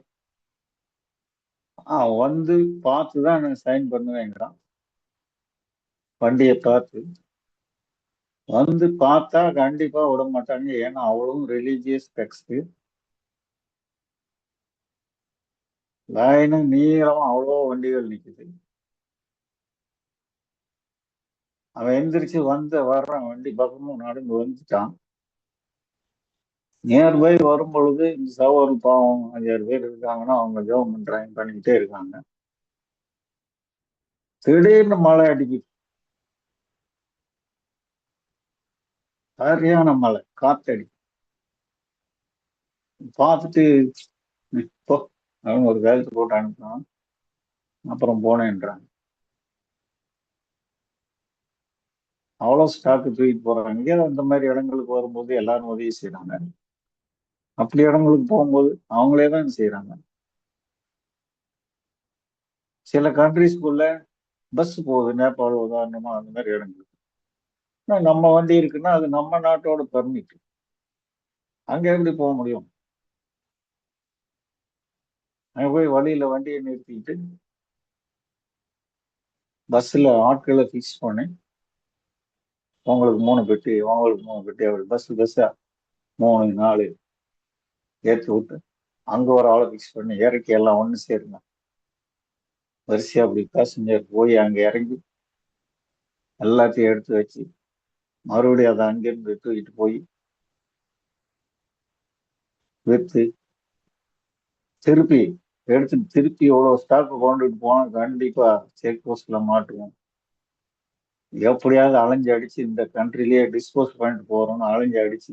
பார்த்துதான் நான் சைன் பண்ணுவேங்கிறான். வண்டியை பார்த்து பார்த்தா கண்டிப்பா விட மாட்டாங்க. ஏன்னா அவ்வளவும் ரிலீஜியஸ் டெக்ஸ்ட். லைனும் நீளமா அவ்வளோ வண்டிகள் நிக்குது. அவன் எந்திரிச்சு வர்றான், வண்டி பக்கமும் நடந்து வந்துட்டான். நியர்பை வரும் பொழுது இந்த சகோதர பாவம் 5-6 பேர் இருக்காங்கன்னா அவங்க ஜெபம் பண்ணிக்கிட்டே இருக்காங்க. திடீர்னு மழை அடிக்குது, சரியான மழை, காத்தடி. பார்த்துட்டு போ அவன் ஒரு வேலத்தை போட்டு அனுப்பினான். அப்புறம் போனேன்றாங்க. அவ்வளவு ஸ்டாக்கு தூக்கிட்டு போறாங்க. இங்கே அந்த மாதிரி இடங்களுக்கு வரும்போது எல்லாரும் உதவி செய்யறாங்க. அப்படி இடங்களுக்கு போகும்போது அவங்களே தான் செய்யறாங்க. சில கண்ட்ரிஸ்குள்ள பஸ் போகுது, நேபாள் உதாரணமா அந்த மாதிரி இடங்களுக்கு. நம்ம வண்டி இருக்குன்னா அது நம்ம நாட்டோட பெர்மிட், அங்க எப்படி போக முடியும்? அங்க போய் வழியில வண்டியை நிறுத்திட்டு பஸ்ல ஆட்களை ஃபிக்ஸ் பண்ணி உங்களுக்கு 3 பெட்டி, உங்களுக்கு 3 பெட்டி, அப்படி பஸ்ஸா 3 4 ஏற்றி விட்டு அங்க ஒரு ஆளை ஃபிக்ஸ் பண்ணி இறக்கி எல்லாம் ஒண்ணு சேருங்க. வரிசையா அப்படி பேசஞ்சர் போய் அங்க இறங்கி எல்லாத்தையும் எடுத்து வச்சு மறுபடியும் அதை அங்கிருந்து தூக்கிட்டு போய் விற்று திருப்பி எடுத்துட்டு திருப்பி எவ்வளவு ஸ்டாக் கொண்டுட்டு போனா கண்டிப்பா செக் போஸ்ட்ல மாட்டுவோம். எப்படியாவது அலைஞ்சு அடிச்சு இந்த கண்ட்ரிலேயே டிஸ்போஸ் பண்ணிட்டு போறோம்னு அலைஞ்சு அடிச்சு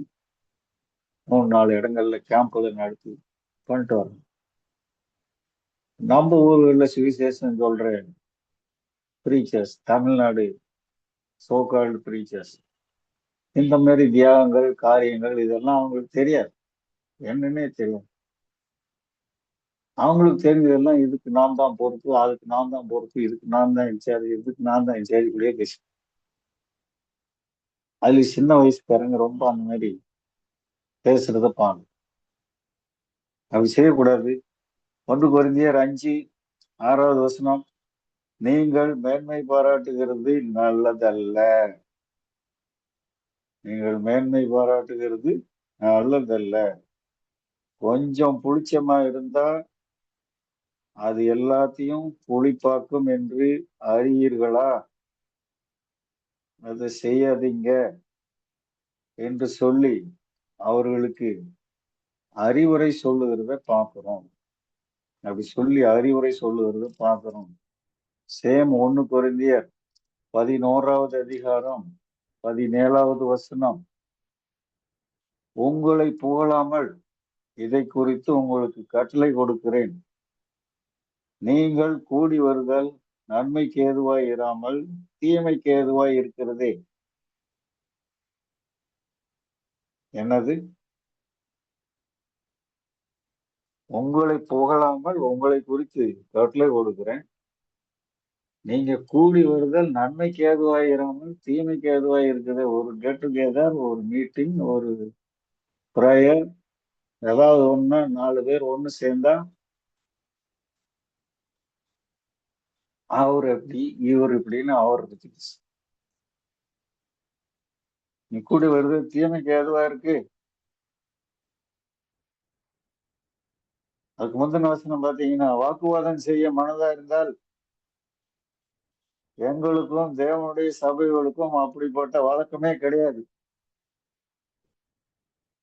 3 4 இடங்கள்ல கேம்ப்ல நடத்தி பண்ணிட்டு வரோம். நம்ம ஊர்களில் சுவிசேஷன் சொல்ற ப்ரீச்சர்ஸ், தமிழ்நாடு சோகால்டு ப்ரீச்சர்ஸ், இந்த மாதிரி தியாகங்கள் காரியங்கள் இதெல்லாம் அவங்களுக்கு தெரியாது, என்னன்னே தெரியும். அவங்களுக்கு தெரிஞ்சதெல்லாம் இதுக்கு நான் தான் பொறுப்பு, அதுக்கு நான் தான் பொறுப்பு, இதுக்கு நான் தான் இன்சார்ஜ், இதுக்கு நான் தான் இன்சார்ஜ், இப்படியே பேசு. அதுல சின்ன வயசுக்காரங்க ரொம்ப அந்த மாதிரி பேசுறத பாங்க. அப்படி செய்யக்கூடாது. 1 கொரிந்தியர் 5:6 வசனம், நீங்கள் மேன்மை பாராட்டுகிறது நல்லதல்ல. நீங்கள் மேன்மை பாராட்டுகிறது நல்லதல்ல. கொஞ்சம் புளிச்சமா இருந்தா அது எல்லாத்தையும் புளிப்பாக்கும் என்று அறியீர்களா? அதை செய்யாதீங்க என்று சொல்லி அவர்களுக்கு அறிவுரை சொல்லுகிறத பார்க்கிறோம். அப்படி சொல்லி அறிவுரை சொல்லுகிறத பார்க்கிறோம். சேம் 1 கொரிந்தியர் 11வது அதிகாரம் 17வது வசனம், உங்களை புகழாமல் இதை குறித்து உங்களுக்கு கட்டளை கொடுக்கிறேன். நீங்கள் கூடி வருதல் நன்மைக்கு ஏதுவாய் இராமல் தீமைக்கு ஏதுவாய் இருக்கிறதே. என்னது? உங்களை புகழாமல் உங்களை குறித்து கட்டளை கொடுக்கிறேன். நீங்க கூடி வருதல் நன்மைக்கு ஏதுவாய் இராமல் தீமைக்கு ஏதுவாய் இருக்குது. ஒரு கெட் டுகெதர், ஒரு மீட்டிங், ஒரு ப்ரேயர், ஏதாவது ஒண்ணு 4 பேர் ஒண்ணு சேர்ந்தா அவர் எப்படி இவர் இப்படின்னு அவர் பத்தி பேசு. நீ கூடி வருது தீமைக்கு ஏதுவா இருக்கு. அதுக்கு முந்தின வசனம் பாத்தீங்கன்னா, வாக்குவாதம் செய்ய மனதா இருந்தால் எங்களுக்கும் தேவனுடைய சபைகளுக்கும் அப்படிப்பட்ட வழக்கமே கிடையாது.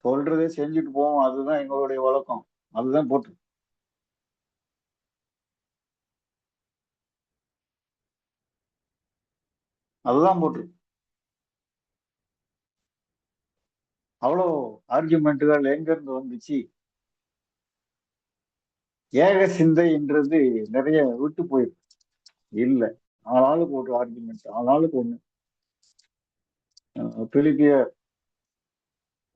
சொல்றதே செஞ்சுட்டு போவோம், அதுதான் எங்களுடைய வழக்கம். அதுதான் போட்டு, அதுதான் போட்டு. அவ்வளவு ஆர்குமெண்ட்டுகள் எங்க இருந்து வந்துச்சு? ஏக சிந்தைன்றது நிறைய விட்டு போயிருக்கு. இல்ல, ஆளாளுக்கு ஒரு ஆர்குமெண்ட், ஆளாளுக்கு ஒண்ணு. பிலிப்பியர்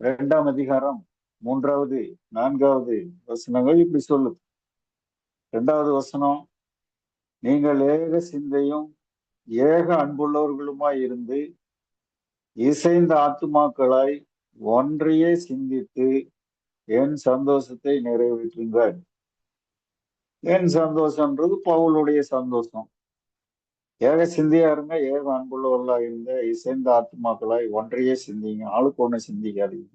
2ஆம் அதிகாரம் 3வது 4வது வசனங்கள் இப்படி சொல்லுது. 2வது வசனம், நீங்கள் ஏக சிந்தையும் ஏக அன்புள்ளவர்களுமாய் இருந்து இசைந்த ஆத்துமாக்களாய் ஒன்றையே சிந்தித்து என் சந்தோஷத்தை நிறைவேற்றுங்கள். என் சந்தோஷம்ன்றது பவுலுடைய சந்தோஷம். ஏக சிந்தியா இருங்க, ஏக அன்புள்ளவர்களா இருங்க, இசைந்த ஆத்துமாக்களாய் ஒன்றையே சிந்திங்க. ஆளுக்கு ஒண்ணு சிந்திக்காதீங்க.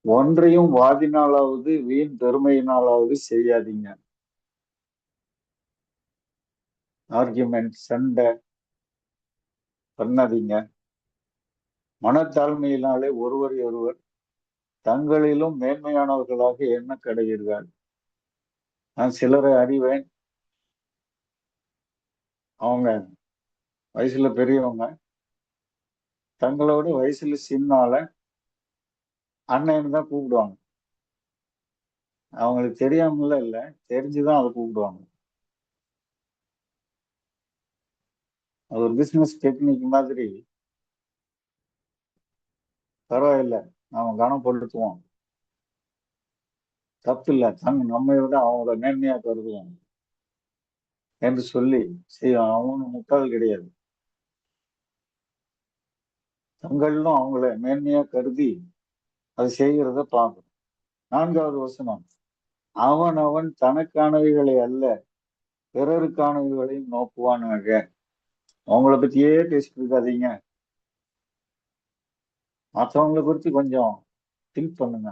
ஒன்றையும் வாதினாலாவது வீண் பெருமையினாலாவது செய்யாதீங்க. ஆர்குமெண்ட், சண்டை பண்ணாதீங்க. மனத்தாழ்மையினாலே ஒருவரை ஒருவர் தங்களிலும் மேன்மையானவர்களாக எண்ண கடவீர்கள். நான் சிலரை அறிவேன், அவங்க வயசுல பெரியவங்க, தங்களோட வயசுல சின்னால அண்ணன்னு தான் கூப்பிடுவாங்க. அவங்களுக்கு தெரியாமல இல்ல, தெரிஞ்சுதான் அதை கூப்பிடுவாங்க. அது ஒரு பிசினஸ் டெக்னிக் மாதிரி. பரவாயில்ல, நாம கனப்படுத்துவோம், தப்பு இல்லை. நம்ம விட அவங்களோட மேன்மையா கருதுவோம். என்று சொல்லி அவனு முட்டாள் கிடையாது. தங்களும் அவங்கள மேன்மையா கருதி அது செய்கிறத பார்க்கணும். 4வது வசனம், அவன் அவன் தனக்கானவைகளை அல்ல பிறருக்கானவைகளையும் நோக்குவானாக. அவங்கள பத்தியே பேசிட்டு இருக்காதீங்க, மற்றவங்களை குறித்து கொஞ்சம் திங்க் பண்ணுங்க.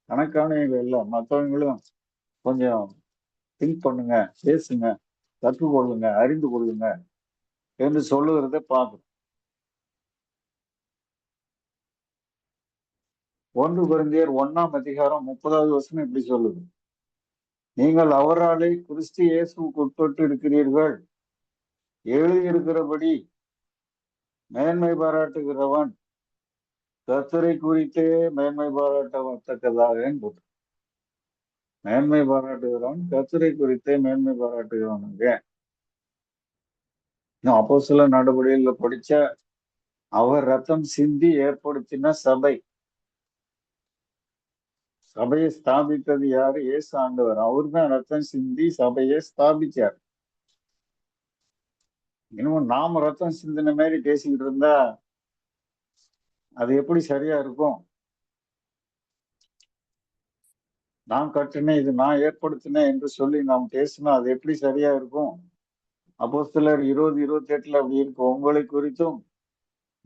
தனக்கானவைகள் இல்ல, மற்றவங்களும் கொஞ்சம் திங்க் பண்ணுங்க, பேசுங்க, கற்றுக்கொள்ளுங்க, அறிந்து கொள்ளுங்க என்று சொல்லுகிறத பார்க்கணும். 1 கொரிந்தியர் 1:30 வசனம் இப்படி சொல்லுது, நீங்கள் அவராலே கிறிஸ்து இயேசுவுக்கு உட்பட்டு இருக்கிறீர்கள். எழுதியிருக்கிறபடி மேன்மை பாராட்டுகிறவன் கர்த்தரை குறித்தே மேன்மை பாராட்டத்தக்கதாக. மேன்மை பாராட்டுகிறவன் கர்த்தரை குறித்தே மேன்மை பாராட்டுகிறவனுங்க. இன்னும் அப்போஸ்தலர் நடபடிகளில் படிச்ச, அவர் ரத்தம் சிந்தி ஏற்படுத்தின சபை. சபையை ஸ்தாபித்தது யாரு? இயேசு ஆண்டவர். அவர் தான் ரத்தம் சிந்தி சபையை ஸ்தாபிச்சார். இன்னும் நாம ரத்தம் சிந்தின மாதிரி பேசிக்கிட்டு இருந்தா அது எப்படி சரியா இருக்கும்? நான் கட்டினேன், இது நான் ஏற்படுத்தினேன் என்று சொல்லி நாம் பேசினா அது எப்படி சரியா இருக்கும்? அப்போஸ்தலர் 20:28 அப்படி இருக்கு, உங்களை குறித்தும்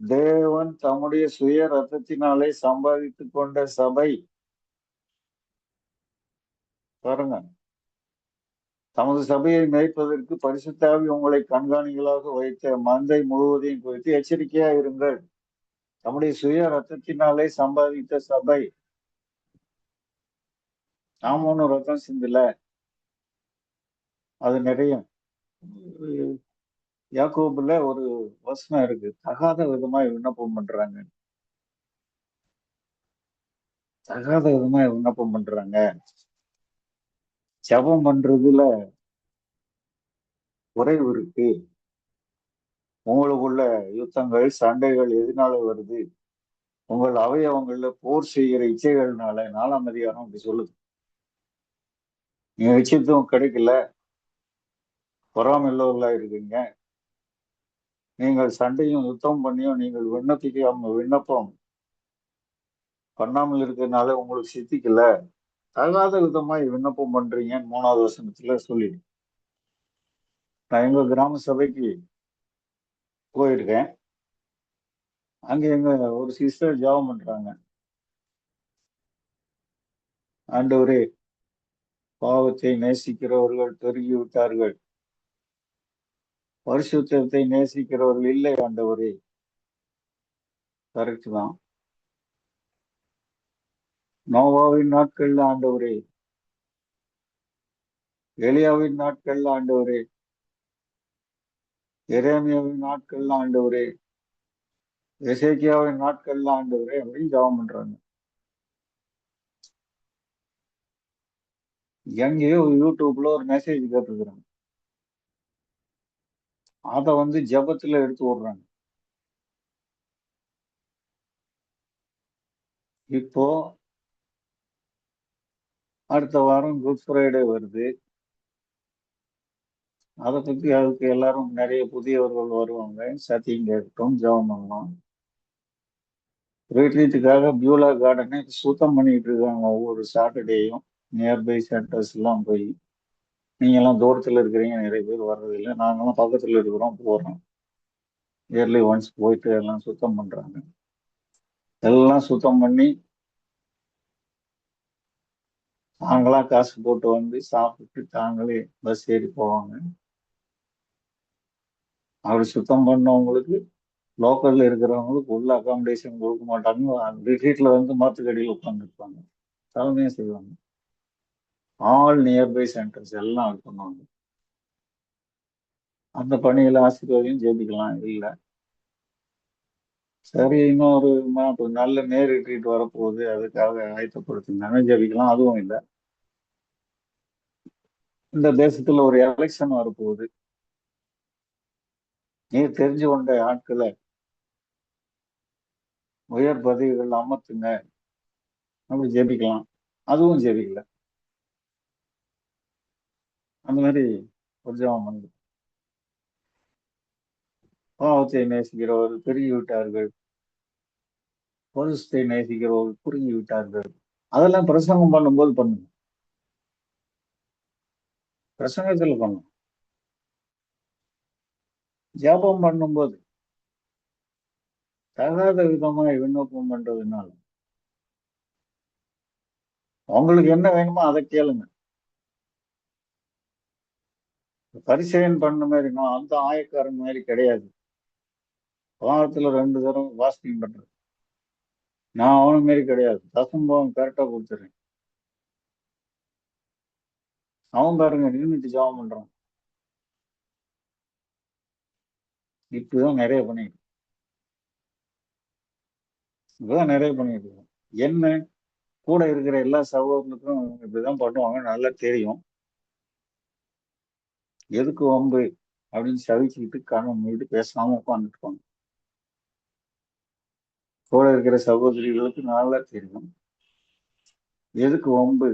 தேவன் தம்முடைய சுய ரத்தத்தினாலே சம்பாதித்துக் கொண்ட சபை. பாருங்க, தமது சபையை மேய்ப்பதற்கு பரிசுத்த ஆவி உங்களை கண்காணிகளாக வைத்த மந்தை முழுவதையும் குறித்து எச்சரிக்கையா இருங்கள். தம்முடைய சுய ரத்தத்தினாலே சம்பாதித்த சபை. நாம ஒன்னும் ரத்தம் சிந்தல, அது நிறைய. யாக்கோபுல ஒரு வசனம் இருக்கு, தகாத விதமா விண்ணப்பம் பண்றாங்க, தகாத விதமா விண்ணப்பம் பண்றாங்க. ஜெபம் பண்றதுல குறைவு இருக்கு. உங்களுக்குள்ள யுத்தங்கள் சண்டைகள் எதனால வருது? உங்கள் அவயவங்கள்ல போர் செய்கிற இச்சைகள்னால. 4ஆம் அதிகாரம் அப்படி சொல்லுது. நீங்க நிச்சயத்துவம் கிடைக்கல, பொறாமையுள்ளவர்களா இருக்கீங்க, நீங்கள் சண்டையும் யுத்தம் பண்ணியும் நீங்கள் விண்ணப்பம் பண்ணாமல் இருக்கிறதுனால உங்களுக்கு சித்திக்கல, தகாத விதமா விண்ணப்பம் பண்றீங்கன்னு 3வது வசனத்துல சொல்லி. நான் எங்க கிராம சபைக்கு போயிருக்கேன். அங்க எங்க ஒரு சிஸ்டர் ஜெபம் பண்றாங்க, ஆண்டவரே பாவத்தை நேசிக்கிறவர்கள் பெருகி விட்டார்கள், பரிசுத்தத்தை நேசிக்கிறவர்கள் இல்லை ஆண்டவரே. கரெக்ட் தான். நோவாவின் நாட்கள்ல ஆண்டவரே, எலியாவின் நாட்கள்ல ஆண்டவரே, எரேமியாவின் நாட்கள்ல ஆண்டவரே, எசேக்கியாவின் நாட்கள்ல ஆண்டவரே அப்படின்னு ஜெபம் பண்றாங்க. எங்கேயோ யூடியூப்ல ஒரு மெசேஜ் கேட்டுருக்குறாங்க, அதை ஜெபத்துல எடுத்து விடுறாங்க. இப்போ அடுத்த வாரம் குட் ஃப்ரைடே வருது. அதை பத்தி அதுக்கு எல்லாரும் நிறைய புதியவர்கள் வருவாங்க, சத்தியம் கேட்கட்டும், ஜெபம் பண்ணலாம். ரிட்ரீட்டுக்காக பியூலா கார்டனை சுத்தம் பண்ணிட்டு இருக்காங்க ஒவ்வொரு சாட்டர்டேயும். நியர்பை சென்டர்ஸ் எல்லாம் போய், நீங்க எல்லாம் தூரத்துல இருக்கிறீங்க, நிறைய பேர் வர்றதில்லை, நாங்கெல்லாம் பக்கத்துல இருக்கிறோம், போறோம். இயர்லி ஒன்ஸ் போயிட்டு எல்லாம் சுத்தம் பண்றாங்க. எல்லாம் சுத்தம் பண்ணி தாங்களா காசு போட்டு சாப்பிட்டு தாங்களே பஸ் ஏறி போவாங்க. அப்படி சுத்தம் பண்ணவங்களுக்கு, லோக்கல்ல இருக்கிறவங்களுக்கு உள்ள அகாமடேஷன் கொடுக்க மாட்டாங்க. ரிட்ரீட்ல மாத்துக்கடியில் உட்காந்துருப்பாங்க, தலைமையா செய்வாங்க. ஆல் நியர்பை சென்டர்ஸ் எல்லாம் அது பண்ணுவாங்க. அந்த பணியில ஆசீர்வாதம் ஜெபிக்கலாம். இல்லை சரி, இன்னொரு நல்ல நேர் ரிட்ரீட் வரப்போகுது, அதுக்காக ஆயத்தப்படுத்தினாங்க, ஜெபிக்கலாம், அதுவும் இல்லை. இந்த தேசத்துல ஒரு எலெக்ஷன் வரப்போகுது, நீ தெரிஞ்சு கொண்ட ஆட்களை உயர் பதவிகள் அமர்த்துங்க, அப்படி ஜெபிக்கலாம், அதுவும் ஜெபிக்கல. அந்த மாதிரி ஒரு ஜெபம் வந்து பாவத்தை நேசிக்கிறவர்கள் பெருகி விட்டார்கள், பொருஷத்தை நேசிக்கிறவர்கள் குறுகி விட்டார்கள். அதெல்லாம் பிரசங்கம் பண்ணும்போது பண்ணுங்க, பிரசங்கத்துல பண்ணும், ஜாபம் பண்ணும்போது தகாத விதமா விண்ணப்பம் பண்றதுனால உங்களுக்கு என்ன வேணுமோ அதை கேளுங்க. பரிசேயன் பண்ண மாதிரி நான் அந்த ஆயக்காரன் மாதிரி கிடையாது. வாரத்துல 2 தடவை வாஸ்டிங் பண்றேன். நான் அவன மாரி கிடையாது. தசம்பவம் கரெக்டா கொடுத்துறேன். அவன் பாருங்க நின்றுட்டு ஜாபம் பண்றான். இப்படிதான் நிறைய பண்ணிட்டு இப்படிதான் நிறைய பண்ணிட்டு இருக்கோம். என்ன கூட இருக்கிற எல்லா சகோதரர்களுக்கும் இப்படிதான் பண்ணுவாங்க, நல்லா தெரியும். எதுக்கு வம்பு அப்படின்னு சவிச்சுக்கிட்டு கண்ணை மூடிட்டு பேசாம உட்காந்துருப்பாங்க. கூட இருக்கிற சகோதரிகளுக்கு நல்லா தெரியும் எதுக்கு வம்பு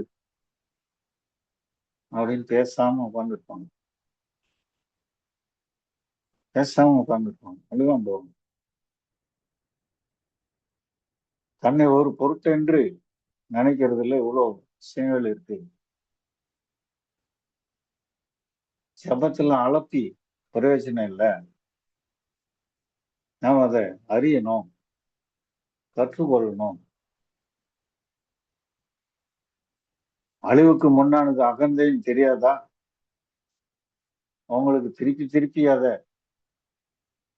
அப்படின்னு பேசாம உட்காந்துருப்பாங்க. பேசாம உட்காந்துருப்பாங்க. அதுதான் போகும். தன்னை ஒரு பொருட்டென்று நினைக்கிறதுல இவ்வளவு விஷயங்கள் இருக்கு. ஜபத்துல அலப்பி பிரயோஜனம் இல்லை. நாம் அதை அறியணும், கற்றுக்கொள்ளணும். அழிவுக்கு முன்னானது அகந்தைன்னு தெரியாதா? அவங்களுக்கு திருப்பி திருப்பி அதை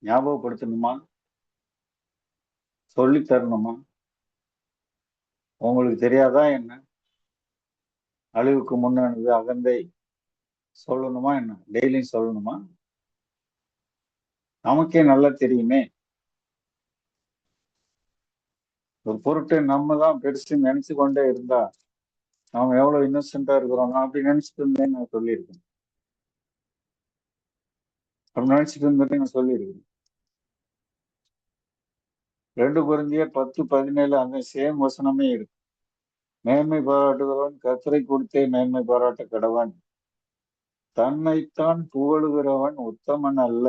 ஞாபகப்படுத்தணுமா, சொல்லி தரணுமா? உங்களுக்கு தெரியாதா என்ன? அழிவுக்கு முன்னானது அகந்தை சொல்லணுமா என்ன? டெய்லியும் சொல்லணுமா? நமக்கே நல்லா தெரியுமே. ஒரு பொருட்டை நம்ம தான் பெருசு நினைச்சு கொண்டே இருந்தா நாம எவ்வளவு இன்னசென்டா இருக்கிறோம். நான் அப்படி நினைச்சிட்டு இருந்தேன்னு நான் சொல்லியிருக்கேன். அப்படி நினைச்சிட்டு இருந்தேன்னு நான் சொல்லியிருக்கேன். 2 Corinthians 10:17 அந்த சேம் வசனமே இருக்கு. மேன்மை பாராட்டுகிறவன் கர்த்தரை கொடுத்தே மேன்மை பாராட்ட கடவன். தன்னைத்தான் புகழுகிறவன் உத்தமன் அல்ல,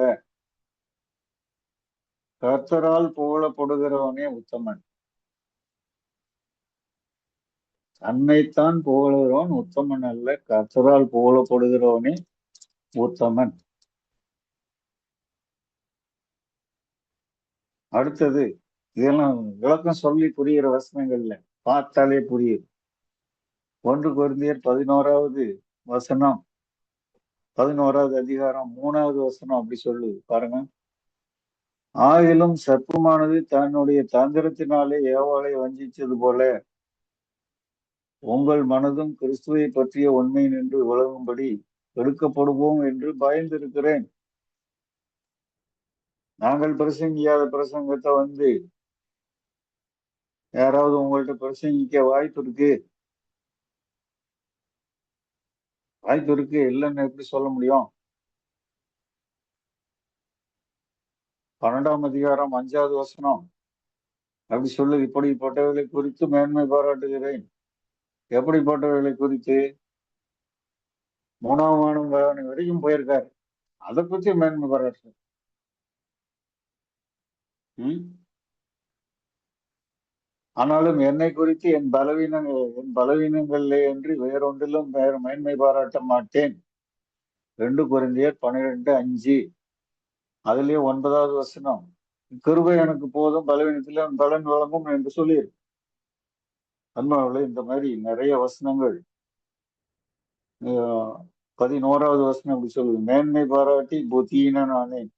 கர்த்தரால் புகழப்படுகிறவனே உத்தமன். தன்னைத்தான் புகழுகிறவன் உத்தமன் அல்ல, கர்த்தரால் புகழப்படுகிறவனே உத்தமன். அடுத்தது, இதெல்லாம் விளக்கம் சொல்லி புரிகிற வசனங்கள்ல பார்த்தாலே புரியுது. 1 Corinthians 11வது வசனம், 11வது அதிகாரம் 3வது வசனம் அப்படி சொல்லு பாருங்க. ஆயிலும் சர்ப்பமானது தன்னுடைய தந்திரத்தினாலே ஏவாளை வஞ்சிச்சது போல உங்கள் மனதும் கிறிஸ்துவை பற்றிய உண்மை நின்று விலகும்படி எடுக்கப்படுவோம் என்று பயந்திருக்கிறேன். நாங்கள் பிரசங்கியாத பிரசங்கத்தை யாராவது உங்கள்ட்ட பிரசங்கிக்க வாய்ப்பு இருக்கு? வாய்ப்பு இருக்கு, இல்லைன்னு எப்படி சொல்ல முடியும்? 12ஆம் அதிகாரம் 5வது வசனம் அப்படி சொல்லு, இப்படிப்பட்டவர்களை குறித்து மேன்மை பாராட்டுகிறேன். எப்படிப்பட்டவர்களை குறித்து? 3ஆம் வானம் வரைக்கும் போயிருக்காரு, அதை பத்தி மேன்மை பாராட்டு. ஆனாலும் என்னை குறித்து என் பலவீனங்களே என்று வேறொன்றிலும் மேன்மை பாராட்ட மாட்டேன். 2 Corinthians 12:5 அதுலயே 9வது வசனம், கிருபை எனக்கு போதும், பலவீனத்திலே பலன் வழங்கும் என்று சொல்லியிருக்கு. அன்பாவளே, இந்த மாதிரி நிறைய வசனங்கள். 11வது வசனம் அப்படி சொல்லுது, மேன்மை பாராட்டி புத்தியின ஆனேன்.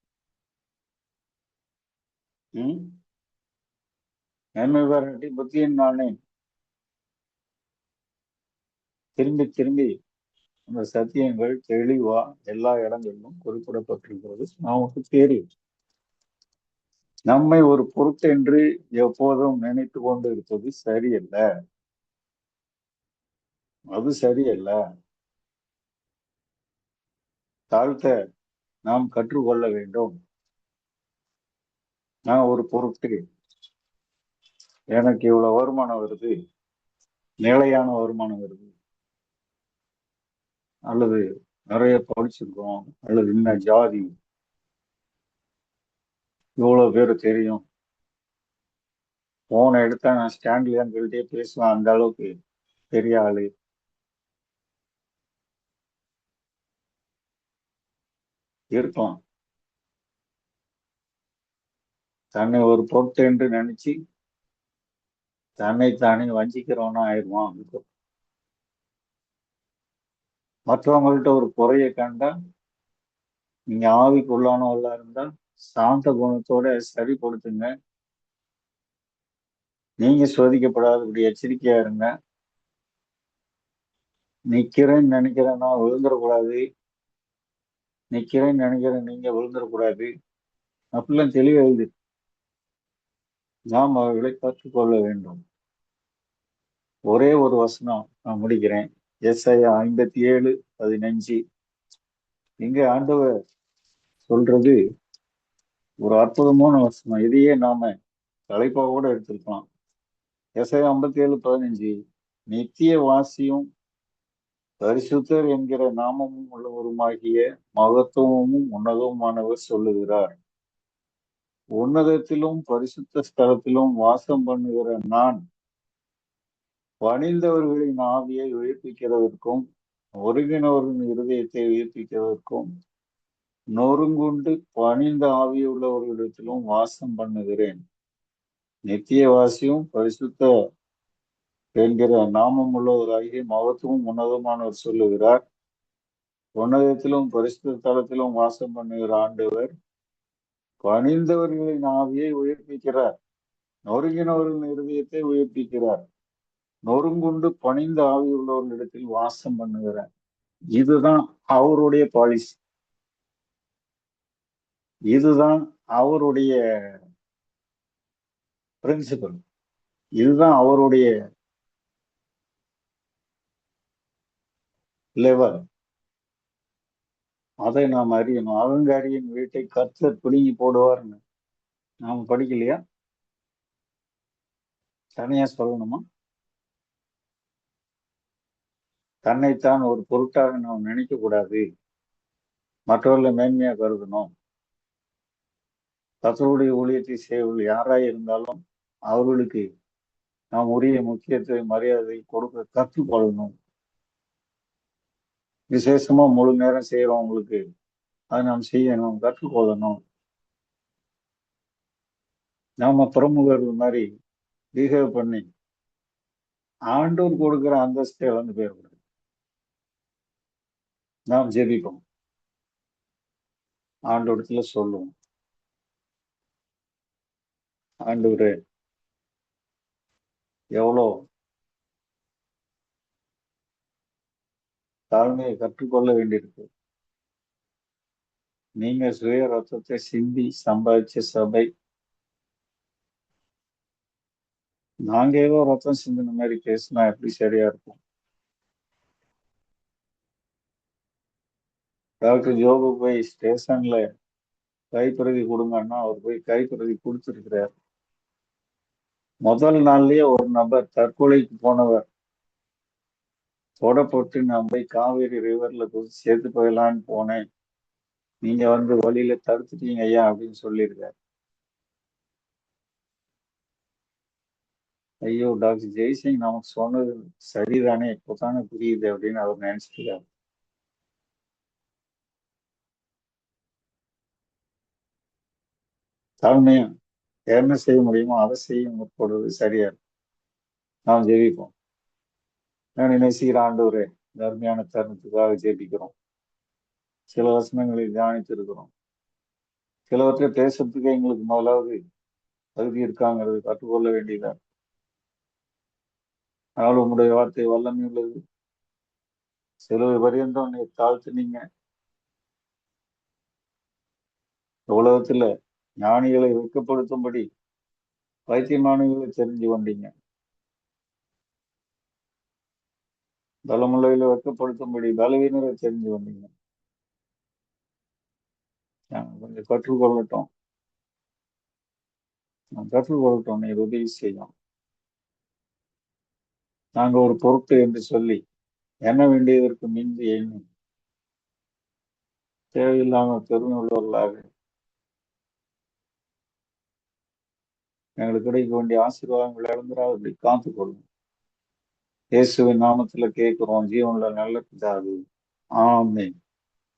மேன்மை பாராட்டி புத்தியின் ஆனேன். திரும்பி திரும்பி அந்த சத்தியங்கள் தெளிவா எல்லா இடங்களிலும் குறிப்பிடப்பட்டிருக்கிறது. நமக்கு தெரியும். நம்மை ஒரு பொருட்டென்று எப்போதும் நினைத்து கொண்டு இருப்பது சரியல்ல. அது சரியல்ல. தாழ்த்த நாம் கற்றுக்கொள்ள வேண்டும். நான் ஒரு பொருட்டு, எனக்கு இவ்வளவு வருமானம் வருது, நிலையான வருமானம் வருது, அல்லது நிறைய படிச்சிருக்கோம், அல்லது இன்ன ஜாதி, இவ்வளவு பேர் தெரியும். போனை எடுத்தா நான் ஸ்டாண்ட்ல சொல்லிட்டே பேசுவேன். அந்த அளவுக்கு பெரிய ஆளு. இருக்கலாம். தன்னை ஒரு பொருட்டு என்று நினைச்சு தன்னைத்தானே வஞ்சிக்கிறவனா ஆயிடுவான். மற்றவங்கள்ட்ட ஒரு குறையை கண்டா, நீங்க ஆவிக்குள்ளானவர்களா இருந்தா சாந்த குணத்தோட சரிப்படுத்துங்க. நீங்க சோதிக்கப்படாதபடி எச்சரிக்கையா இருங்க. நிக்கிறேன்னு நினைக்கிறேன்னா விழுந்துடக்கூடாது. நிக்கிறேன்னு நினைக்கிறேன் நீங்க விழுந்துடக்கூடாது. அப்படிலாம் தெளிவா எழுது. நாம் அவர்களை கற்றுக்கொள்ள வேண்டும். ஒரே ஒரு வசனம் நான் முடிக்கிறேன். ஏசாயா 57:15. இங்க ஆண்டவர் சொல்றது ஒரு அற்புதமான வசனம். இதையே நாம தலைப்பா கூட எடுத்திருக்கலாம். ஏசாயா 57:15. நித்திய வாசியும் பரிசுத்தர் என்கிற நாமமும் உள்ளவருமாகிய மகத்துவமும் உன்னதமானவர் சொல்லுகிறார். உன்னதத்திலும் பரிசுத்த ஸ்தலத்திலும் வாசம் பண்ணுகிற நான் பணிந்தவர்களின் ஆவியை உயிர்ப்பிக்கிறதற்கும் ஒருங்கினவர்களின் இருதயத்தை உயிர்ப்பிக்கிறதற்கும் நொறுங்குண்டு பணிந்த ஆவியுள்ளவர்களிடத்திலும் வாசம் பண்ணுகிறேன். நித்தியவாசியும் பரிசுத்த என்கிற நாமம் உள்ளவராகிய மகத்துவம் உன்னதமானவர் சொல்லுகிறார். உன்னதத்திலும் பரிசுத்த தலத்திலும் வாசம் பண்ணுகிற ஆண்டவர் பணிந்தவர்களின் ஆவியை உயிர்ப்பிக்கிறார். நொறுங்கினவர்களின் இருதயத்தை உயிர்ப்பிக்கிறார். நொறுங்குண்டு பணிந்த ஆவி உள்ளவர்களிடத்தில் வாசம் பண்ணுகிறார். இதுதான் அவருடைய பாலிசி. இதுதான் அவருடைய பிரின்சிபல். இதுதான் அவருடைய லெவல். அதை நாம் அறியணும். அகங்காரியின் வீட்டை கர்த்தர் பிடுங்கி போடுவார்னு நாம படிக்கலையா? தனியா சொல்லணுமா? தன்னைத்தான் ஒரு பொருட்டாக நாம் நினைக்க கூடாது. மற்றவர்களை மேன்மையா கருதணும். கர்த்தருடைய ஊழியத்தை செய்வர்கள் யாராய் இருந்தாலும் அவர்களுக்கு நாம் உரிய முக்கியத்துவ மரியாதை கொடுக்க கற்றுக்கொள்ளணும். விசேஷமா முழு நேரம் செய்யறவங்களுக்கு அதை நாம் செய்யணும், கற்றுக்கொள்ளணும். நாம பிரமுகர்கள் மாதிரி பிஹேவ் பண்ணி ஆண்டோர் கொடுக்கிற அந்தஸ்தை இழந்து போயிடக்கூடாது. நாம் ஜெபிப்போம், ஆண்டோடத்துல சொல்லுவோம், ஆண்டவரே எவ்வளோ தாழ்மையை கற்றுக்கொள்ள வேண்டியிருக்கு. நீங்க சுய ரத்தத்தை சிந்தி சம்பாதிச்ச சபை. நாங்க ஏதோ ரத்தம் சிந்தின மாதிரி பேசினா எப்படி சரியா இருக்கும்? டாக்டர் ஜோபு போய் ஸ்டேஷன்ல கைப்பிரதி கொடுங்கன்னா அவர் போய் கைப்பிரதி கொடுத்துருக்கிறார். முதல் நாள்லயே ஒரு நபர் தற்கொலைக்கு போனவர் தொட போட்டு நான் போய் காவேரி ரிவர்ல குதிச்சு சேர்த்து போயிடலான்னு போனேன், நீங்க வந்து வழியில தடுத்துட்டீங்க ஐயா அப்படின்னு சொல்லியிருக்காரு. ஐயோ, டாக்டர் ஜெய்சிங் நமக்கு சொன்னது சரிதானே, இப்பதானே புரியுது அப்படின்னு அவர் நினைச்சிருக்காரு. தாழ்மையா என்ன செய்ய முடியுமோ அதை செய்ய முற்படுறது சரியா இருக்கும். நாம் ஜெபிப்போம். நான் நேசிக்கிற ஆண்டவரே, தர்மையான தருணத்துக்காக ஜெபிக்கிறோம். சில வசனங்களை தியானித்து இருக்கிறோம். சிலவற்றை பேசுறதுக்கு எங்களுக்கு முதலாவது தகுதி இருக்காங்கிறது கற்றுக்கொள்ள வேண்டியதா. ஆனால் உங்களுடைய வார்த்தை வல்லமை உள்ளது. சில பரியந்தம் நீ தாழ்த்துனீங்க. உலகத்துல ஞானிகளை வெட்கப்படுத்தும்படி பைத்தியமானவர்களை தெரிஞ்சு கொண்டீங்க. பலமுள்ளவர்களை வெட்கப்படுத்தும்படி பலவீனரை தெரிஞ்சு கொண்டீங்க. நாங்க கொஞ்சம் கற்றுக்கொள்ளட்டும். கற்றுக்கொள்ளட்டும், நீ உதவி செய்யும். நாங்க ஒரு பொருட்டு என்று சொல்லி எண்ண வேண்டியதற்கு மிஞ்சி எண்ணி தேவையில்லாம பெருமை உள்ளவர்களாக எங்களுக்கு கிடைக்க வேண்டிய ஆசீர்வாதங்கள் இழந்துடாதபடி காத்துக்கொள்ளும். இயேசுவின் நாமத்துல கேட்கிறோம், ஜீவன்ல நல்ல பிதாவே. ஆமென்.